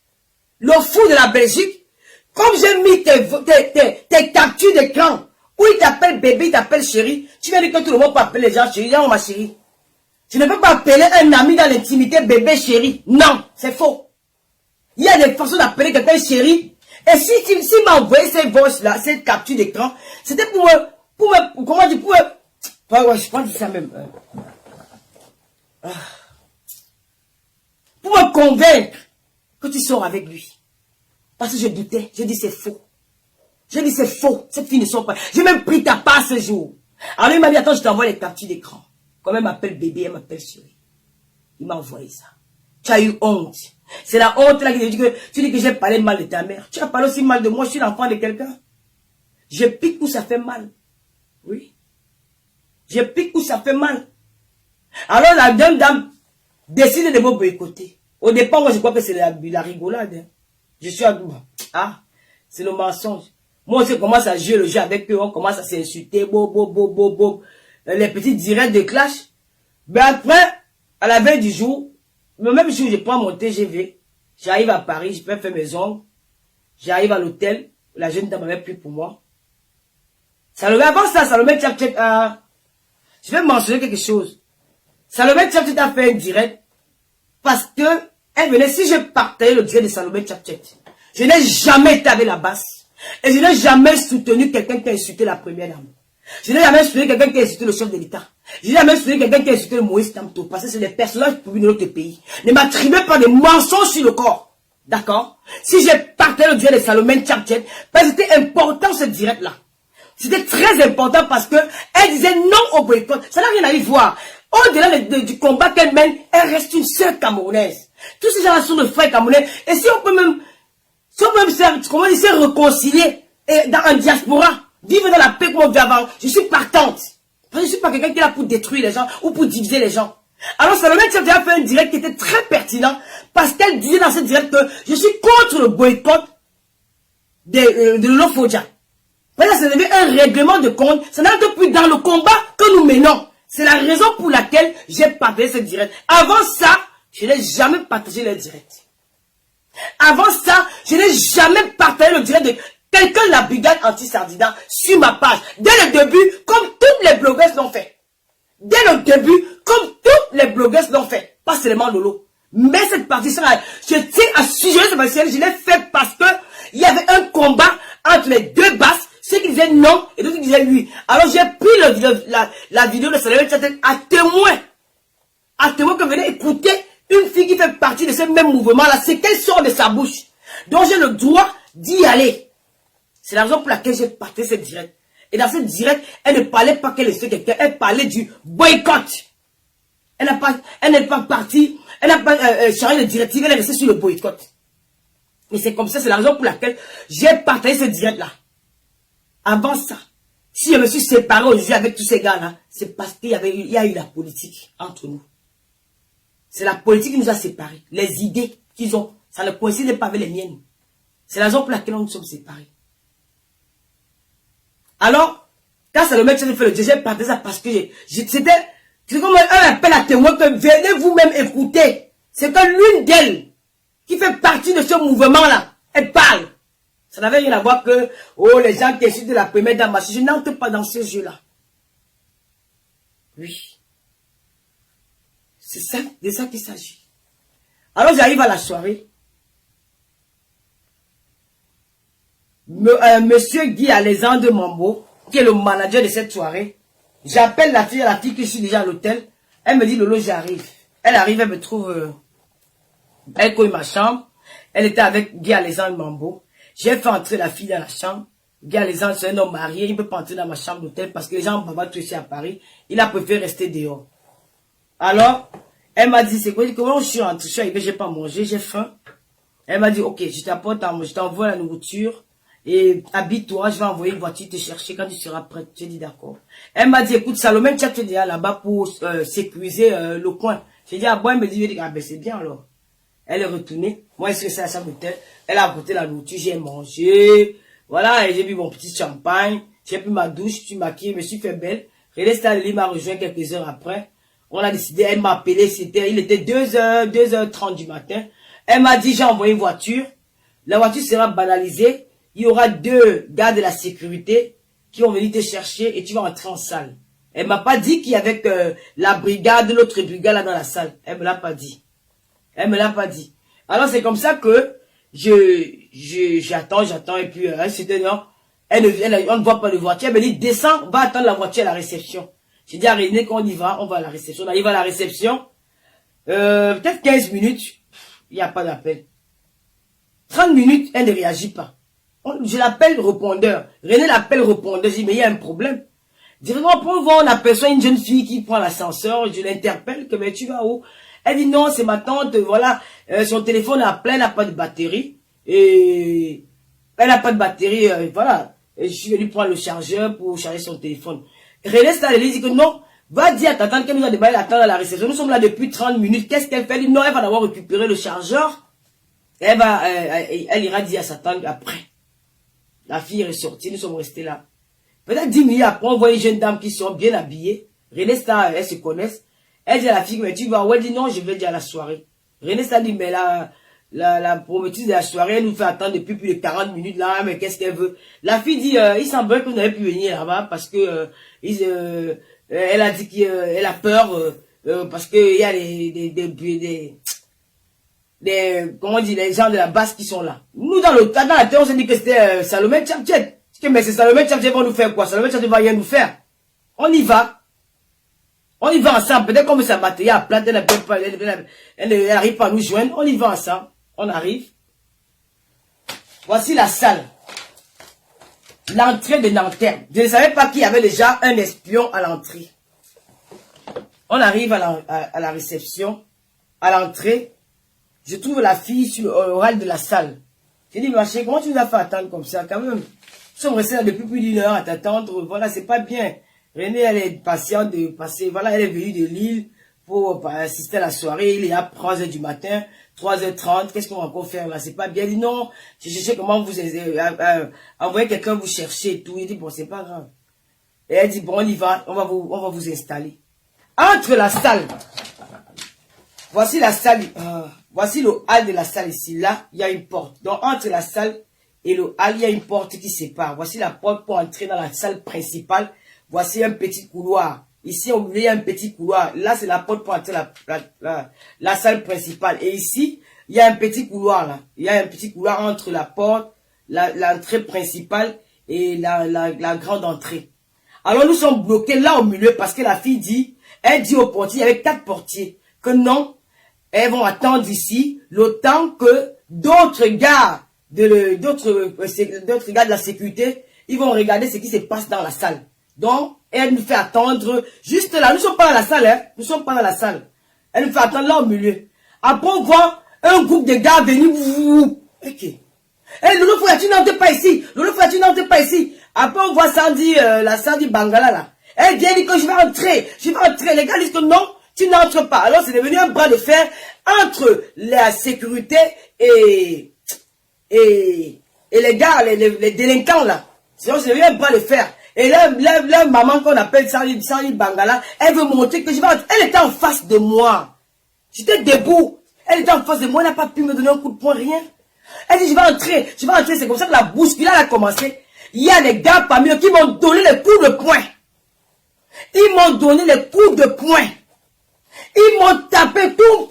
Le fou de la Belgique. Comme j'ai mis tes captures d'écran. Où il t'appelle bébé, il t'appelle chéri. Tu viens dire que tout le monde peut appeler les gens chéri. Non, ma chérie. Tu ne peux pas appeler un ami dans l'intimité bébé chéri. Non, c'est faux. Il y a des façons d'appeler quelqu'un chéri. Et si m'a envoyé ces voix-là, cette capture d'écran, c'était pour comment dire, je pense que ça même. Pour me convaincre que tu sors avec lui. Parce que je doutais. Je dis c'est faux. Je dis c'est faux. Cette fille ne sort pas. J'ai même pris ta part ce jour. Alors il m'a dit attends, je t'envoie les captures d'écran. Comme elle m'appelle bébé, elle m'appelle chérie. Il m'a envoyé ça. Tu as eu honte. C'est la honte là qui te dit que tu dis que j'ai parlé mal de ta mère. Tu as parlé aussi mal de moi. Je suis l'enfant de quelqu'un. Je pique où ça fait mal. Oui. Je pique où ça fait mal. Alors la jeune dame décide de me boycotter. Au départ, moi je crois que c'est la rigolade. Hein. Je suis à Douba. Ah, c'est le mensonge. Moi aussi, on commence à jouer le jeu avec eux. On commence à s'insulter. Les petits directs de clash. Mais après, à la veille du jour, le même jour, je prends mon TGV. J'arrive à Paris, je peux faire mes ongles. J'arrive à l'hôtel. La jeune dame m'avait pris pour moi. Avant ça, Salomé Tchapchet a... Je vais mentionner quelque chose. Salomé Tchapchet a fait un direct. Parce que, elle venait, si je partageais le direct de Salomé Tchapchet, je n'ai jamais été avec la basse. Et je n'ai jamais soutenu quelqu'un qui a insulté la première dame. Je n'ai jamais soutenu quelqu'un qui a insulté le chef de l'État. Je n'ai jamais soutenu quelqu'un qui a insulté le Moïse Tamto. Parce que c'est des personnages publics de notre pays. Ne m'attribuez pas des mensonges sur le corps. D'accord? Si j'ai partagé le direct de Salomé Tchapchet, parce que c'était important ce direct-là. C'était très important parce que elle disait non au boycott. Ça n'a rien à y voir. Au-delà du combat qu'elle mène, elle reste une sœur camerounaise. Tous ces gens-là sont de frères camerounais. Et si on peut même, se réconcilier et dans un diaspora, vivre dans la paix comme on vit avant. Je suis partante. Parce que je suis pas quelqu'un qui est là pour détruire les gens ou pour diviser les gens. Alors Salomé Tchèvres a fait un direct qui était très pertinent parce qu'elle disait dans ce direct que je suis contre le boycott de Lofodja. Voilà, c'est devenu un règlement de compte. Ça n'entre plus dans le combat que nous menons. C'est la raison pour laquelle j'ai partagé ce direct. Avant ça, je n'ai jamais partagé le direct. Avant ça, je n'ai jamais partagé le direct de quelqu'un de la brigade anti-Sardina sur ma page. Dès le début, comme toutes les blogueuses l'ont fait. Dès le début, comme toutes les blogueuses l'ont fait. Pas seulement Lolo. Mais cette partie-là, je tiens à suggérer ce partition, je l'ai fait parce que il y avait un combat entre les deux basses, ceux qui disaient non et d'autres qui disaient oui. Alors j'ai pris la vidéo de Salomé Tchèvres à témoin. À témoin que venez écouter une fille qui fait partie de ce même mouvement-là. C'est qu'elle sort de sa bouche. Donc j'ai le droit d'y aller. C'est la raison pour laquelle j'ai partagé cette direct. Et dans cette direct, elle ne parlait pas qu'elle est quelqu'un, elle parlait du boycott. Elle n'est pas partie, elle n'a pas changé de directive, elle est restée sur le boycott. Et c'est comme ça, c'est la raison pour laquelle j'ai partagé cette direct-là. Avant ça, si je me suis séparé aujourd'hui avec tous ces gars-là, c'est parce qu'il y a eu la politique entre nous. C'est la politique qui nous a séparés. Les idées qu'ils ont, ça ne coïncide pas avec les miennes. C'est la raison pour laquelle nous nous sommes séparés. Alors, quand c'est le mec qui fait le jeu, j'ai partagé ça parce que c'était comme un appel à témoin que venez vous-même écouter. C'est que l'une d'elles, qui fait partie de ce mouvement-là, elle parle. Ça n'avait rien à voir que, oh, les gens qui sont de la première dame, je n'entre pas dans ce jeu-là. Oui. C'est ça, de ça qu'il s'agit. Alors j'arrive à la soirée. Monsieur Guy Alexandre Mambo, qui est le manager de cette soirée, j'appelle la fille qui suis déjà à l'hôtel. Elle me dit, Lolo, j'arrive. Elle arrive, elle me trouve, elle cogne ma chambre. Elle était avec Guy Alexandre Mambo. J'ai fait entrer la fille dans la chambre. Guy Alexandre, c'est un homme marié, il ne peut pas entrer dans ma chambre d'hôtel parce que les gens bavardent tout ici à Paris. Il a préféré rester dehors. Alors, elle m'a dit, c'est quoi? Comment je suis rentré? Je suis arrivé, j'ai pas mangé, j'ai faim. Elle m'a dit, ok, je t'envoie la nourriture. Et habille-toi, je vais envoyer une voiture te chercher quand tu seras prête. J'ai dit d'accord. Elle m'a dit, écoute, Salomé Tchèvres, tu es déjà là-bas pour sécuriser le coin. J'ai dit, ah bon, elle me dit, ah ben c'est bien alors. Elle est retournée. Moi, je suis resté à la chambre d'hôtel. Elle a apporté la nourriture, j'ai mangé. Voilà, et j'ai bu mon petit champagne. J'ai pris ma douche, je suis maquillée, je me suis fait belle. René Stalin m'a rejoint quelques heures après. On a décidé, elle m'a appelé, il était 2h30 du matin. Elle m'a dit, j'ai envoyé une voiture. La voiture sera banalisée. Il y aura 2 gars de la sécurité qui vont venir te chercher et tu vas entrer en salle. Elle m'a pas dit qu'il y avait la brigade, l'autre brigade là dans la salle. Elle me l'a pas dit. Elle me l'a pas dit. Alors c'est comme ça que j'attends et puis c'était non. On ne voit pas de voiture. Elle me dit descends, va attendre la voiture à la réception. J'ai dit à René qu'on y va, on va à la réception. On arrive à la réception. Peut-être 15 minutes, il n'y a pas d'appel. 30 minutes, elle ne réagit pas. Je l'appelle répondeur. René l'appelle répondeur. Je dis, mais il y a un problème. Directement, pour voir, on aperçoit une jeune fille qui prend l'ascenseur. Je l'interpelle, que mais tu vas où? Elle dit, non, c'est ma tante, voilà. Son téléphone est plein, elle n'a pas de batterie. Et elle n'a pas de batterie, voilà. Et je suis venu prendre le chargeur pour charger son téléphone. René Stalin dit que non, va dire à ta tante qu'elle nous a débarqué l'attendre à la réception. Nous sommes là depuis 30 minutes. Qu'est-ce qu'elle fait? Elle dit, non, elle va d'abord récupérer le chargeur. Elle ira dire à sa tante après. La fille est ressortie, nous sommes restés là. Peut-être 10 minutes après, on voit une jeune dame qui sont bien habillées. René Star, elles se connaissent. Elle dit à la fille, mais tu vas où? Elle dit non, je vais dire à la soirée. René Star dit, mais la prometteuse de la soirée, elle nous fait attendre depuis plus de 40 minutes là, mais qu'est-ce qu'elle veut? La fille dit, il semblerait que vous n'avez pu venir là-bas parce que elle a dit qu'elle a peur parce qu'il y a comment on dit, les gens de la base qui sont là. Nous, dans la tête, on s'est dit que c'était Salomé Tchèvres. Mais c'est Salomé Tchèvres va nous faire quoi? Salomé Tchèvres va rien nous faire. On y va. On y va ensemble. Peut-être qu'on met sa batterie à plate, elle n'arrive pas à nous joindre. On y va ensemble. On arrive. Voici la salle. L'entrée de Nanterre. Je ne savais pas qu'il y avait déjà un espion à l'entrée. On arrive à la réception. À l'entrée. Je trouve la fille sur le hall de la salle. J'ai dit, ma chérie, comment tu nous as fait attendre comme ça, quand même? Nous sommes restés là depuis plus d'1 heure à t'attendre. Voilà, c'est pas bien. René, elle est patiente de passer. Voilà, elle est venue de Lille pour assister à la soirée. Il est à 3h du matin, 3h30. Qu'est-ce qu'on va encore faire là? C'est pas bien. Il dit non, j'ai cherché comment vous envoyer quelqu'un vous chercher et tout. Il dit bon, c'est pas grave. Et elle dit bon, on y va, on va vous installer. Entre la salle, voici la salle, voici le hall de la salle ici. Là, il y a une porte. Donc entre la salle et le hall, il y a une porte qui sépare. Voici la porte pour entrer dans la salle principale. Voici un petit couloir. Ici, au milieu, il y a un petit couloir. Là, c'est la porte pour entrer la salle principale. Et ici, il y a un petit couloir là. Il y a un petit couloir entre la porte, l'entrée principale et la grande entrée. Alors, nous sommes bloqués là au milieu parce que la fille dit, elle dit au portier, il y avait 4 portiers, que non, elles vont attendre ici le temps que d'autres gars de la sécurité, ils vont regarder ce qui se passe dans la salle. Donc, elle nous fait attendre juste là. Nous ne sommes pas dans la salle, hein. Nous ne sommes pas dans la salle. Elle nous fait attendre là au milieu. Après, on voit un groupe de gars venir. Ok. Eh, Loulou Fouya, tu n'entres pas ici. Loulou Fouya, tu n'entres pas ici. Après, on voit Sandy, la Sandy Bangala, là. Elle dit que je vais entrer. Je vais entrer. Les gars disent que non, tu n'entres pas. Alors, c'est devenu un bras de fer entre la sécurité et les gars, les délinquants, là. Sinon, c'est devenu un bras de fer. Et là, maman qu'on appelle Sandy Bangala, elle veut montrer que je vais entrer. Elle était en face de moi. J'étais debout. Elle était en face de moi. Elle n'a pas pu me donner un coup de poing, rien. Elle dit, je vais entrer. C'est comme ça que la bousculade a commencé. Il y a des gars parmi eux qui m'ont donné les coups de poing. Ils m'ont donné les coups de poing. Ils m'ont tapé, toum.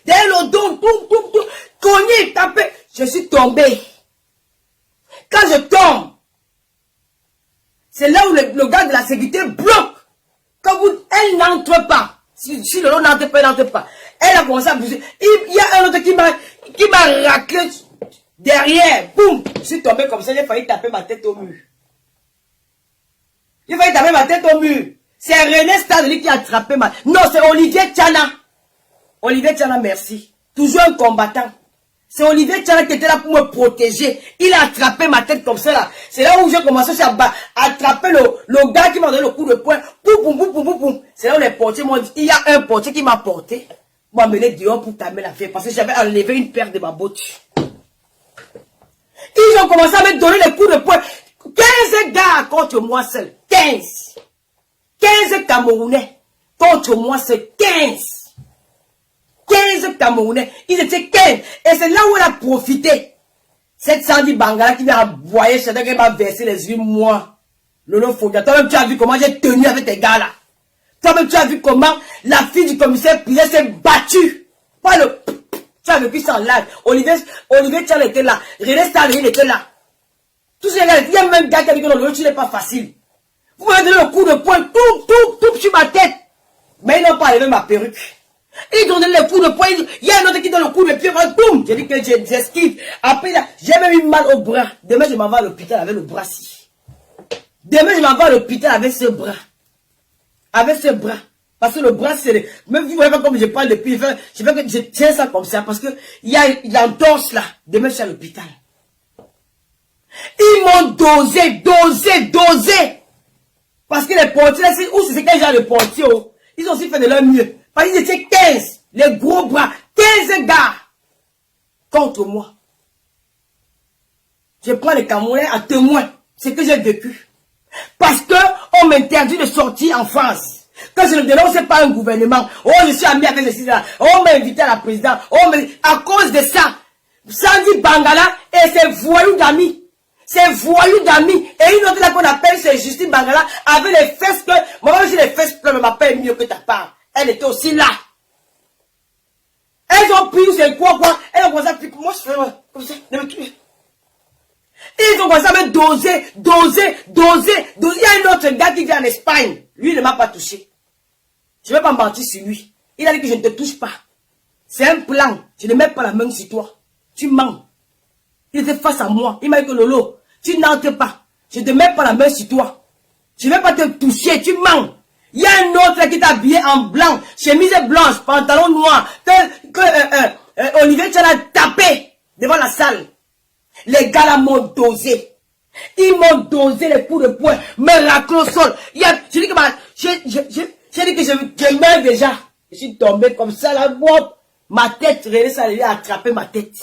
Derrière le dos, toum. Cogné, tapé. Je suis tombé. Quand je tombe, c'est là où le gars de la sécurité bloque. Quand elle n'entre pas. Si le lot n'entre pas, elle n'entre pas. Elle a commencé à bouger. Il y a un autre qui m'a raclé derrière. Boum. Je suis tombé comme ça. J'ai failli taper ma tête au mur. C'est René Stadli qui a attrapé ma... Non, c'est Olivier Tchana. Olivier Tchana, merci. Toujours un combattant. C'est Olivier Tchana qui était là pour me protéger. Il a attrapé ma tête comme ça là. C'est là où j'ai commencé à attraper le gars qui m'a donné le coup de poing. Boum. C'est là où les portiers m'ont dit, il y a un portier qui m'a porté. M'a mené dehors pour tamer la fille parce que j'avais enlevé une paire de ma botte. Ils ont commencé à me donner les coups de poing. 15 gars contre moi seul. 15 Camerounais contre moi seul. 15 Camerounais. Ils étaient 15. Et c'est là où elle a profité. Cette Sandy Bangala qui m'a aboyé, c'est qui m'a versé les yeux, moi. Lolo Fodia. Toi-même, tu as vu comment j'ai tenu avec tes gars là. Toi-même, tu as vu comment la fille du commissaire Pilet s'est battue. Pas le... Tu as vécu ça en live. Olivier Tchal était là. René Stadli était là. Tous ces gars, il y a même un gars qui a dit que non, tu n'es pas facile. Vous m'avez donné le coup de poing, tout sur ma tête. Mais ils n'ont pas enlevé ma perruque. Ils donnaient le coup de poing. Il y a un autre qui donne le coup de pied, boum. J'ai dit que j'esquive. Après, j'ai même eu mal au bras. Demain, je m'en vais à l'hôpital avec le bras-ci. Demain, je m'en vais à l'hôpital avec ce bras. Parce que le bras, c'est... Même vous voyez pas comme je parle depuis, je tiens ça comme ça. Parce que il y a l'entorse là. Demain, je suis à l'hôpital. Ils m'ont dosé. Parce que les portiers, où c'est quel genre de portiers, oh? Ils ont aussi fait de leur mieux. Parce qu'ils étaient 15. Les gros bras. 15 gars. Contre moi. Je prends les Camerounais à témoin. C'est que j'ai vécu. Parce que on m'interdit de sortir en France. Quand je ne dénonce pas un gouvernement. Oh, je suis ami avec ceci là. Oh, on m'a invité à la présidence. Oh, mais à cause de ça. Sandy Bangala et ses voyous d'amis. Et une autre là qu'on appelle, c'est Justine Bangala, avec les fesses que, moi aussi les fesses pleures, m'appelle mieux que ta part. Elle était aussi là. Elles ont pris, c'est quoi, elles ont commencé à piquer, moi je fais, comme ça, de me tuer. Ils ont commencé à me doser. Il y a un autre gars qui vient en Espagne. Lui, il ne m'a pas touché. Je ne vais pas mentir sur lui. Il a dit que je ne te touche pas. C'est un plan. Je ne mets pas la main sur toi. Tu mens. Il était face à moi. Il m'a dit que Lolo, tu n'entres pas. Je ne te mets pas la main sur toi. Je ne vais pas te toucher. Tu mens. Il y a un autre qui est habillé en blanc. Chemise blanche, pantalon noir. Olivier Tchana a tapé devant la salle. Les gars là m'ont dosé. Ils m'ont dosé les coups de poing, me raclent au sol. Je dis que je meurs déjà. Je suis tombé comme ça, la boîte. Ma tête, René Salé a attrapé ma tête.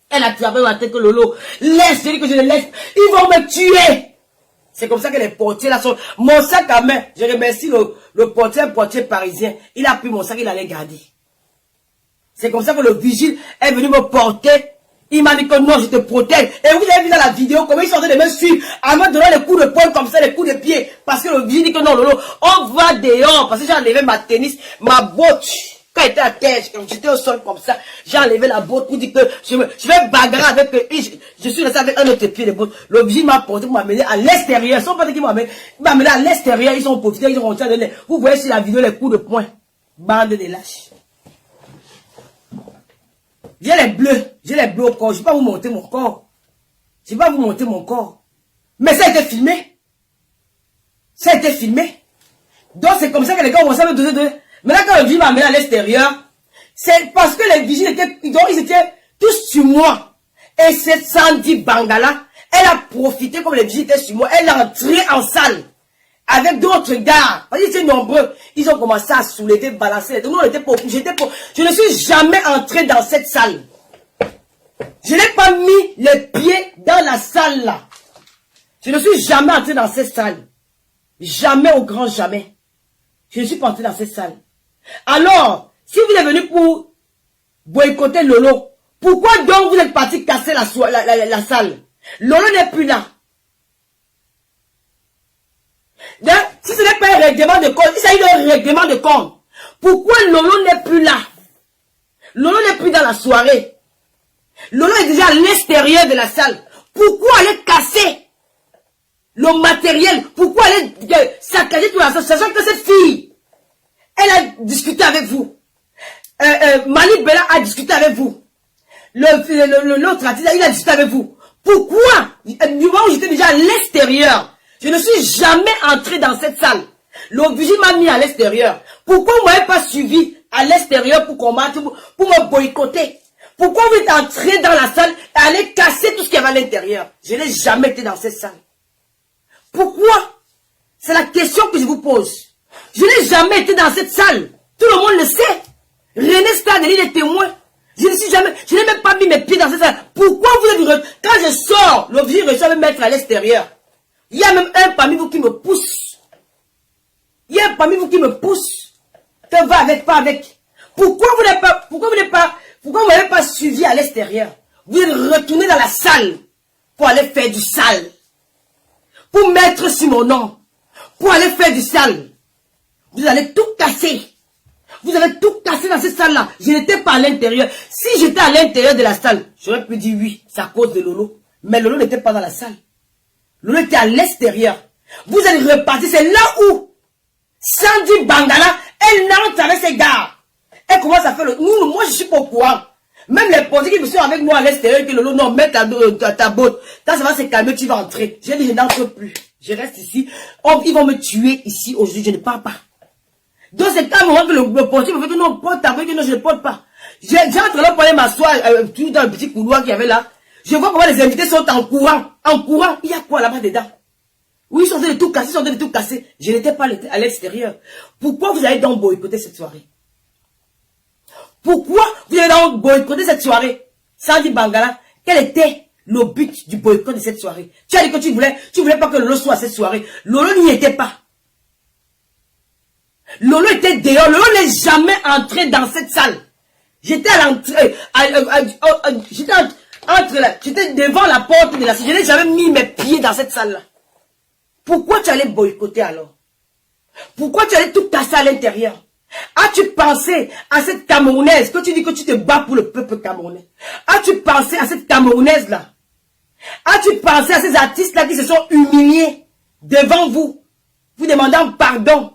Elle a attrapé ma tête que Lolo. Laisse, je dis que je le laisse. Ils vont me tuer. C'est comme ça que les portiers là sont. Mon sac à main, je remercie le portier parisien. Il a pris mon sac, il allait garder. C'est comme ça que le vigile est venu me porter. Il m'a dit que non, je te protège. Et vous avez vu dans la vidéo comment ils sont en train de me suivre, en me donnant les coups de poing comme ça, les coups de pied. Parce que le vigile dit que non, Lolo, on va dehors. Parce que j'ai enlevé ma tennis, ma botte. Quand j'étais à terre, quand j'étais au sol comme ça, j'ai enlevé la botte pour dire que je vais bagarrer avec eux. Je suis resté avec un autre pied de botte. Le vigile m'a porté pour m'amener à l'extérieur. Ils sont pas dit qu'ils m'ont amené à l'extérieur. Ils sont profités, ils ont rentré de l'air. Vous voyez sur la vidéo les coups de poing. Bande de lâches. J'ai les bleus au corps. Je ne vais pas vous monter mon corps. Je ne vais pas vous monter mon corps. Mais ça a été filmé. Ça a été filmé. Donc c'est comme ça que les gars ont commencé à me donner. Maintenant quand le vigile m'a amené à l'extérieur, c'est parce que les vigiles ils étaient tous sur moi. Et cette Sandy Bangala, elle a profité comme les vigiles étaient sur moi. Elle est entrée en salle. Avec d'autres gars, parce qu'ils étaient nombreux, ils ont commencé à soulever, balancer. Nous, on était pour, je ne suis jamais entré dans cette salle. Je n'ai pas mis les pieds dans la salle là. Je ne suis jamais entré dans cette salle. Jamais au grand jamais. Je ne suis pas entré dans cette salle. Alors, si vous êtes venu pour boycotter Lolo, pourquoi donc vous êtes parti casser la salle? Lolo n'est plus là. Donc, si ce n'est pas un règlement de compte, il s'agit d'un règlement de compte. Pourquoi Lolo n'est plus là? Lolo n'est plus dans la soirée. Lolo est déjà à l'extérieur de la salle. Pourquoi aller casser le matériel? Pourquoi aller saccager tout la salle? Sachant que cette fille, elle a discuté avec vous. Malik Bella a discuté avec vous. L'autre artiste, il a discuté avec vous. Pourquoi? Du moment où j'étais déjà à l'extérieur, je ne suis jamais entré dans cette salle. Le vigile m'a mis à l'extérieur. Pourquoi vous ne m'avez pas suivi à l'extérieur pour combattre, pour me boycotter? Pourquoi vous êtes entré dans la salle et allez casser tout ce qu'il y avait à l'intérieur? Je n'ai jamais été dans cette salle. Pourquoi? C'est la question que je vous pose. Je n'ai jamais été dans cette salle. Tout le monde le sait. René Stade, il est témoin. Je n'ai même pas mis mes pieds dans cette salle. Pourquoi vous êtes... Quand je sors, le vigile reçoit me mettre à l'extérieur. Il y a même un parmi vous qui me pousse. Il y a un parmi vous qui me pousse. Que va avec, pas avec. Pourquoi vous m'avez pas suivi à l'extérieur? Vous êtes retourné dans la salle pour aller faire du sale. Pour mettre sur mon nom. Pour aller faire du sale. Vous allez tout casser. Vous avez tout cassé dans cette salle-là. Je n'étais pas à l'intérieur. Si j'étais à l'intérieur de la salle, j'aurais pu dire oui, c'est à cause de Lolo. Mais Lolo n'était pas dans la salle. Lolo était à l'extérieur. Vous êtes reparti. C'est là où Sandy Bangala, elle entre avec ses gars. Elle commence à faire le... Moi, je suis pas au courant. Même les policiers qui me sont avec moi à l'extérieur, que Lolo, non, mets ta botte. Quand ça va se calmer, tu vas entrer. J'ai dit, je n'entre plus. Je reste ici. Oh, ils vont me tuer ici aujourd'hui. Je ne pars pas. Donc, c'est un moment que le policier me fait que non, porte ta botte, que non, je ne porte pas. J'ai entré là pour aller m'asseoir, tout dans le petit couloir qu'il y avait là. Je vois comment les invités sont en courant. En courant, il y a quoi là-bas dedans? Oui, ils sont en train de tout casser, ils sont en train de tout casser. Je n'étais pas à l'extérieur. Pourquoi vous allez donc boycotter cette soirée? Pourquoi vous allez donc boycotter cette soirée? Sandy Bangala, quel était le but du boycott de cette soirée? Tu as dit que tu voulais pas que Lolo soit à cette soirée. Lolo n'y était pas. Lolo était dehors. Lolo n'est jamais entré dans cette salle. J'étais à l'entrée, j'étais devant la porte de la salle. Je n'ai jamais mis mes pieds dans cette salle-là. Pourquoi tu allais boycotter alors? Pourquoi tu allais tout casser à l'intérieur? As-tu pensé à cette Camerounaise que tu dis que tu te bats pour le peuple camerounais? As-tu pensé à cette Camerounaise-là? As-tu pensé à ces artistes-là qui se sont humiliés devant vous, vous demandant pardon?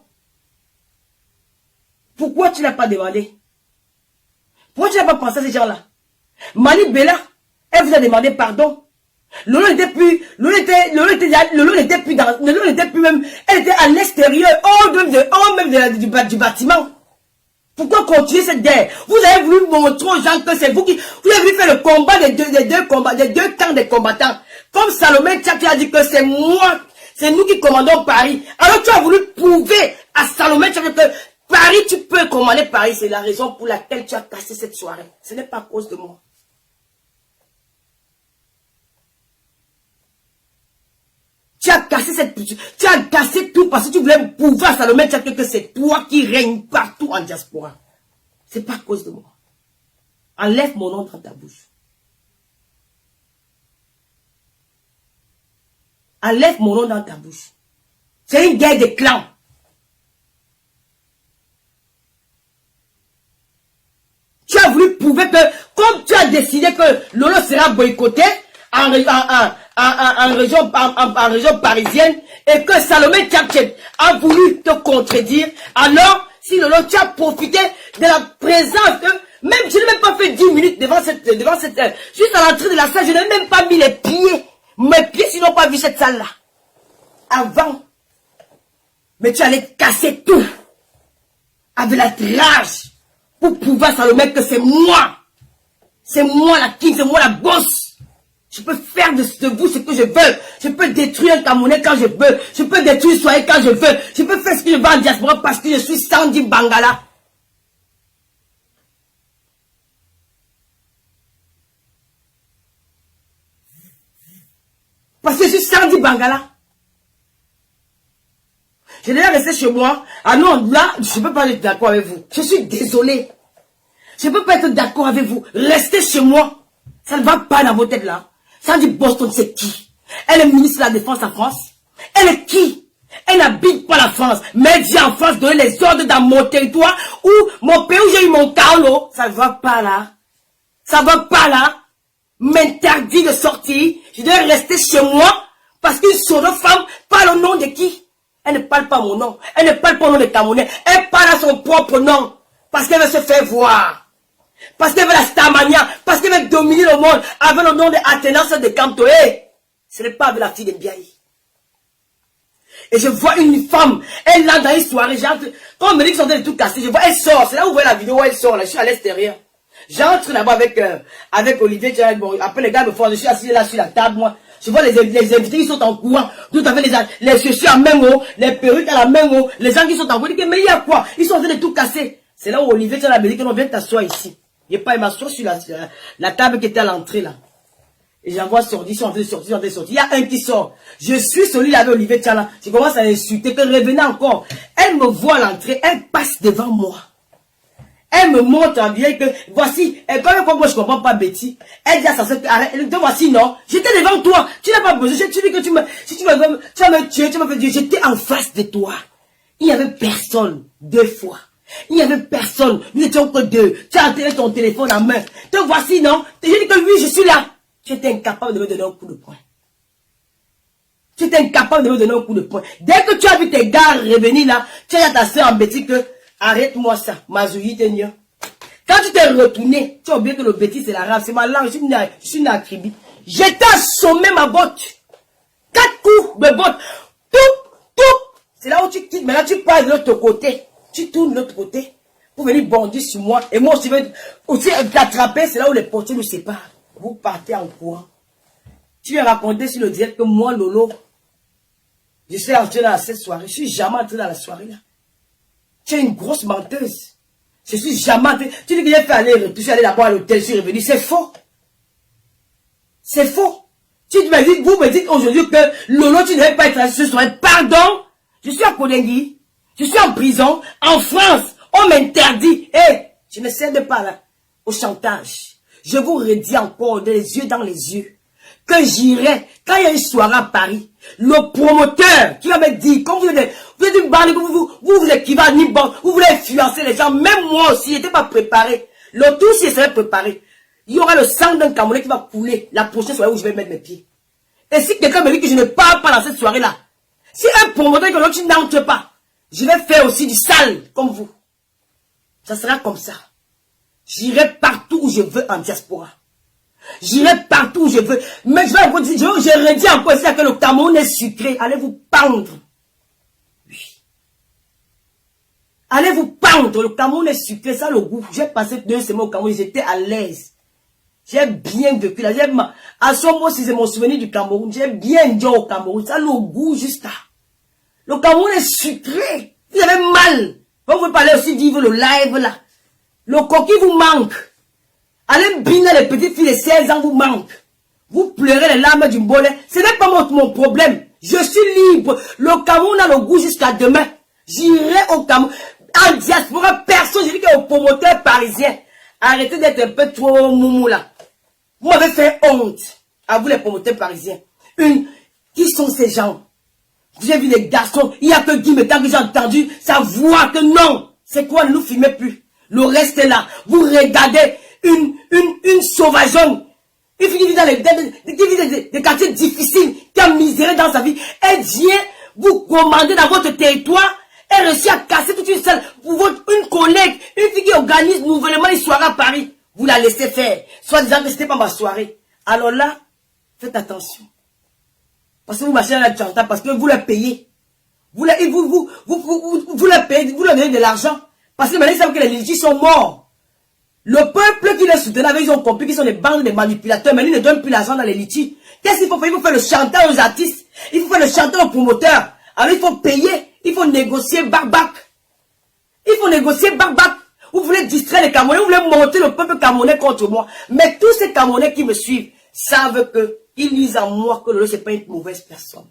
Pourquoi tu n'as pas demandé? Pourquoi tu n'as pas pensé à ces gens-là? Mali Bella, elle vous a demandé pardon. Lolo n'était plus même, elle était à l'extérieur, hors même du bâtiment. Pourquoi continuer cette guerre? Vous avez voulu montrer aux gens que c'est vous qui... Vous avez voulu faire le combat des deux camps des combattants. Comme Salomé Tchak a dit que c'est moi, c'est nous qui commandons Paris. Alors tu as voulu prouver à Salomé Tchak que Paris, tu peux commander Paris. C'est la raison pour laquelle tu as cassé cette soirée. Ce n'est pas à cause de moi. Tu as cassé tout parce que tu voulais prouver à Salomé Tchak que c'est toi qui règnes partout en diaspora. C'est pas à cause de moi. Enlève mon nom dans ta bouche. Enlève mon nom dans ta bouche. C'est une guerre de clans. Tu as voulu prouver que, comme tu as décidé que Lolo sera boycotté en région parisienne et que Salomé Tchak a voulu te contredire, alors, si Lolo, tu as profité de la présence de, même, je n'ai même pas fait 10 minutes devant cette, juste à l'entrée de la salle, je n'ai même pas mis les pieds, mes pieds, s'ils n'ont pas vu cette salle-là. Avant. Mais tu allais casser tout. Avec la rage. Pour prouver à Salomé que c'est moi. C'est moi la king, c'est moi la boss. Je peux faire de vous ce que je veux. Je peux détruire un Camerounais quand je veux. Je peux détruire Soye quand je veux. Je peux faire ce que je veux en diaspora parce que je suis Sandy Bangala. Parce que je suis Sandy Bangala. Je vais rester chez moi. Ah non, là, je ne peux pas être d'accord avec vous. Je suis désolé. Je ne peux pas être d'accord avec vous. Restez chez moi. Ça ne va pas dans vos têtes là. Sandy Boston, c'est qui? Elle est ministre de la Défense en France. Elle est qui? Elle n'habite pas la France. Mais elle vient en France donner les ordres dans mon territoire où mon pays où j'ai eu mon carlo. Ça ne va pas là. Ça ne va pas là. M'interdit de sortir. Je dois rester chez moi parce qu'une seule femme parle au nom de qui? Elle ne parle pas mon nom. Elle ne parle pas au nom de Camerounais. Elle parle à son propre nom. Parce qu'elle veut se faire voir. Parce qu'elle veut la Starmania. Parce qu'elle veut dominer le monde avec le nom de Athénas de Camtoé. Ce n'est pas avec la fille de Biaï. Et je vois une femme. Elle là dans une soirée. Quand on me dit qu'ils sont en train de tout casser, je vois, elle sort. C'est là où vous voyez la vidéo où elle sort. Là, je suis à l'extérieur. J'entre là-bas avec Olivier. Bon, après les gars me font, je suis assis là sur la table, moi. Je vois les invités qui sont en courant. Tout avec les chaussures à main haut, les perruques à la main haut, les gens qui sont en courant. Mais il y a quoi? Ils sont en train de tout casser. C'est là où Olivier tient la musique et on vient t'asseoir ici. Il pas, il m'assoit sur la table qui était à l'entrée là. Et j'en vois sortir, ils sont en train de sortir, Il y a un qui sort. Je suis celui-là avec Olivier Tchana. là. Je commence à insulter, que revenez encore. Elle me voit à l'entrée, elle passe devant moi. Elle me montre en bien que, voici, et quand moi je comprends pas Betty, elle dit à sa soeur, arrête, voici non, j'étais devant toi, tu n'as pas besoin, tu dis que si tu vas me tuer, tu m'as fait dire, j'étais en face de toi. Il n'y avait personne, 2 fois. Il n'y avait personne, nous étions que 2. Tu as enterré ton téléphone en main. Te voici non, je dis que oui, je suis là. Tu étais incapable de me donner un coup de poing. Tu étais incapable de me donner un coup de poing. Dès que tu as vu tes gars revenir là, tu as dit à ta soeur en Betty que, arrête-moi ça, Mazoui Tenir. Quand tu t'es retourné, tu as oublié que le bêtise c'est l'arabe, c'est ma langue, je suis une acribi. J'étais assommé ma botte. 4 coups de botte. Tout. C'est là où tu quittes. Maintenant tu passes de l'autre côté. Tu tournes de l'autre côté pour venir bondir sur moi. Et moi aussi, je vais aussi t'attraper. C'est là où les portiers nous séparent. Vous partez en courant. Tu as raconté sur le direct que moi, Lolo, je suis entré dans cette soirée. Je suis jamais entré dans la soirée là. Tu es une grosse menteuse. Je suis jamais entré. Tu dis que j'ai fait aller retour, je suis allé d'abord à l'hôtel, je suis revenu. C'est faux. C'est faux. Vous me dites aujourd'hui que Lolo, tu ne devais pas être là ce soir. Pardon. Je suis à Kodengui. Je suis en prison. En France. On m'interdit. Je ne cède pas là au chantage. Je vous redis encore les yeux dans les yeux que j'irai quand il y a une soirée à Paris. Le promoteur qui va me dire, comme vous êtes une bande, vous écrivez à Nibon, vous voulez influencer les gens. Même moi aussi, je n'étais pas préparé. Le tout, si je serais préparé, il y aura le sang d'un Camerounais qui va couler la prochaine soirée où je vais mettre mes pieds. Et si quelqu'un me dit que je ne parle pas dans cette soirée-là, si un promoteur que l'autre n'entre pas, je vais faire aussi du sale comme vous. Ça sera comme ça. J'irai partout où je veux en diaspora. J'irai partout où je veux. Mais je vais vous dire, je redis encore ici que le Cameroun est sucré. Allez vous pendre. Oui. Allez vous pendre. Le Cameroun est sucré, ça le goût. J'ai passé 2 semaines au Cameroun, j'étais à l'aise. J'ai bien vécu là. À ce moment, si c'est mon souvenir du Cameroun, j'ai bien dit au Cameroun. Ça le goût juste là. Le Cameroun est sucré. Vous avez mal. Vous pouvez parler aussi vivre le live là. Le coquille vous manque. Allez biner les petites filles de 16 ans vous manque. Vous pleurez les larmes du bonheur. Ce n'est pas mon problème. Je suis libre. Le Cameroun a le goût jusqu'à demain. J'irai au Cameroun. En diaspora, personne. Je dis qu'aux promoteurs parisiens. Arrêtez d'être un peu trop moumou là. Vous m'avez fait honte. À vous les promoteurs parisiens. Qui sont ces gens? J'ai vu les garçons. Il n'y a que Guy Métan que j'ai entendu. Ça voit que non. C'est quoi? Ne nous filmez plus. Le reste est là. Vous regardez une sauvageonne. Une fille qui vit dans des quartiers difficiles, qui a miséré dans sa vie. Elle vient vous commander dans votre territoire. Elle réussit à casser toute une salle. Une collègue, une fille qui organise nouvellement une soirée à Paris. Vous la laissez faire. Soit disant que ce n'était pas ma soirée. Alors là, faites attention. Parce que vous marchez dans la chanta, parce que vous la payez. Vous la payez, vous leur donnez de l'argent. Parce que maintenant, ils savent que les litiges sont morts. Le peuple qui les soutenait, ils ont compris qu'ils sont des bandes de manipulateurs, mais ils ne donnent plus l'argent dans les litiges. Qu'est-ce qu'il faut faire? Il faut faire le chantage aux artistes. Il faut faire le chantage aux promoteurs. Alors il faut payer. Il faut négocier back. Il faut négocier back. Vous voulez distraire les Camerounais, vous voulez monter le peuple camerounais contre moi. Mais tous ces Camerounais qui me suivent savent que ils lisent en moi que Lolo, c'est pas une mauvaise personne.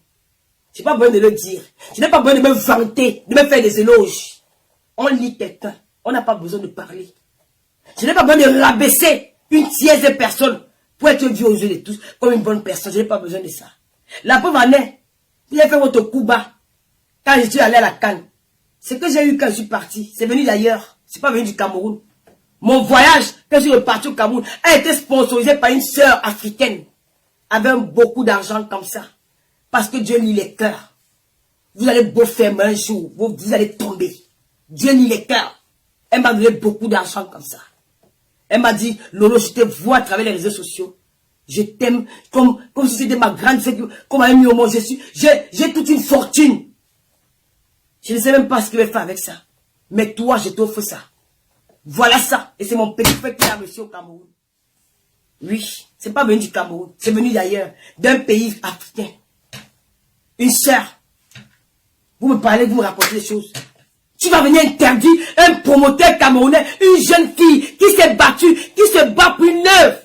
Je n'ai pas besoin de le dire. Je n'ai pas besoin de me vanter, de me faire des éloges. On lit quelqu'un. On n'a pas besoin de parler. Je n'ai pas besoin de rabaisser une tiède personne pour être vu aux yeux de tous comme une bonne personne. Je n'ai pas besoin de ça. La preuve en est, vous avez fait votre coup bas quand je suis allé à la Cannes. Ce que j'ai eu quand je suis parti, c'est venu d'ailleurs. C'est pas venu du Cameroun. Mon voyage, quand je suis reparti au Cameroun, a été sponsorisé par une sœur africaine. Avec beaucoup d'argent comme ça. Parce que Dieu lit les cœurs. Vous allez beau faire un jour, vous allez tomber. Dieu lit les cœurs. Elle m'a donné beaucoup d'argent comme ça. Elle m'a dit, Lolo, je te vois à travers les réseaux sociaux. Je t'aime comme si c'était ma grande fête, comme un mis au monde. J'ai toute une fortune. Je ne sais même pas ce que je vais faire avec ça. Mais toi, je t'offre ça. Voilà ça. Et c'est mon petit frère qui a reçu au Cameroun. Oui, c'est pas venu du Cameroun. C'est venu d'ailleurs. D'un pays africain. Une sœur. Vous me parlez, vous me racontez des choses. Tu vas venir interdire un promoteur camerounais, une jeune fille qui s'est battue, qui se bat pour une œuvre.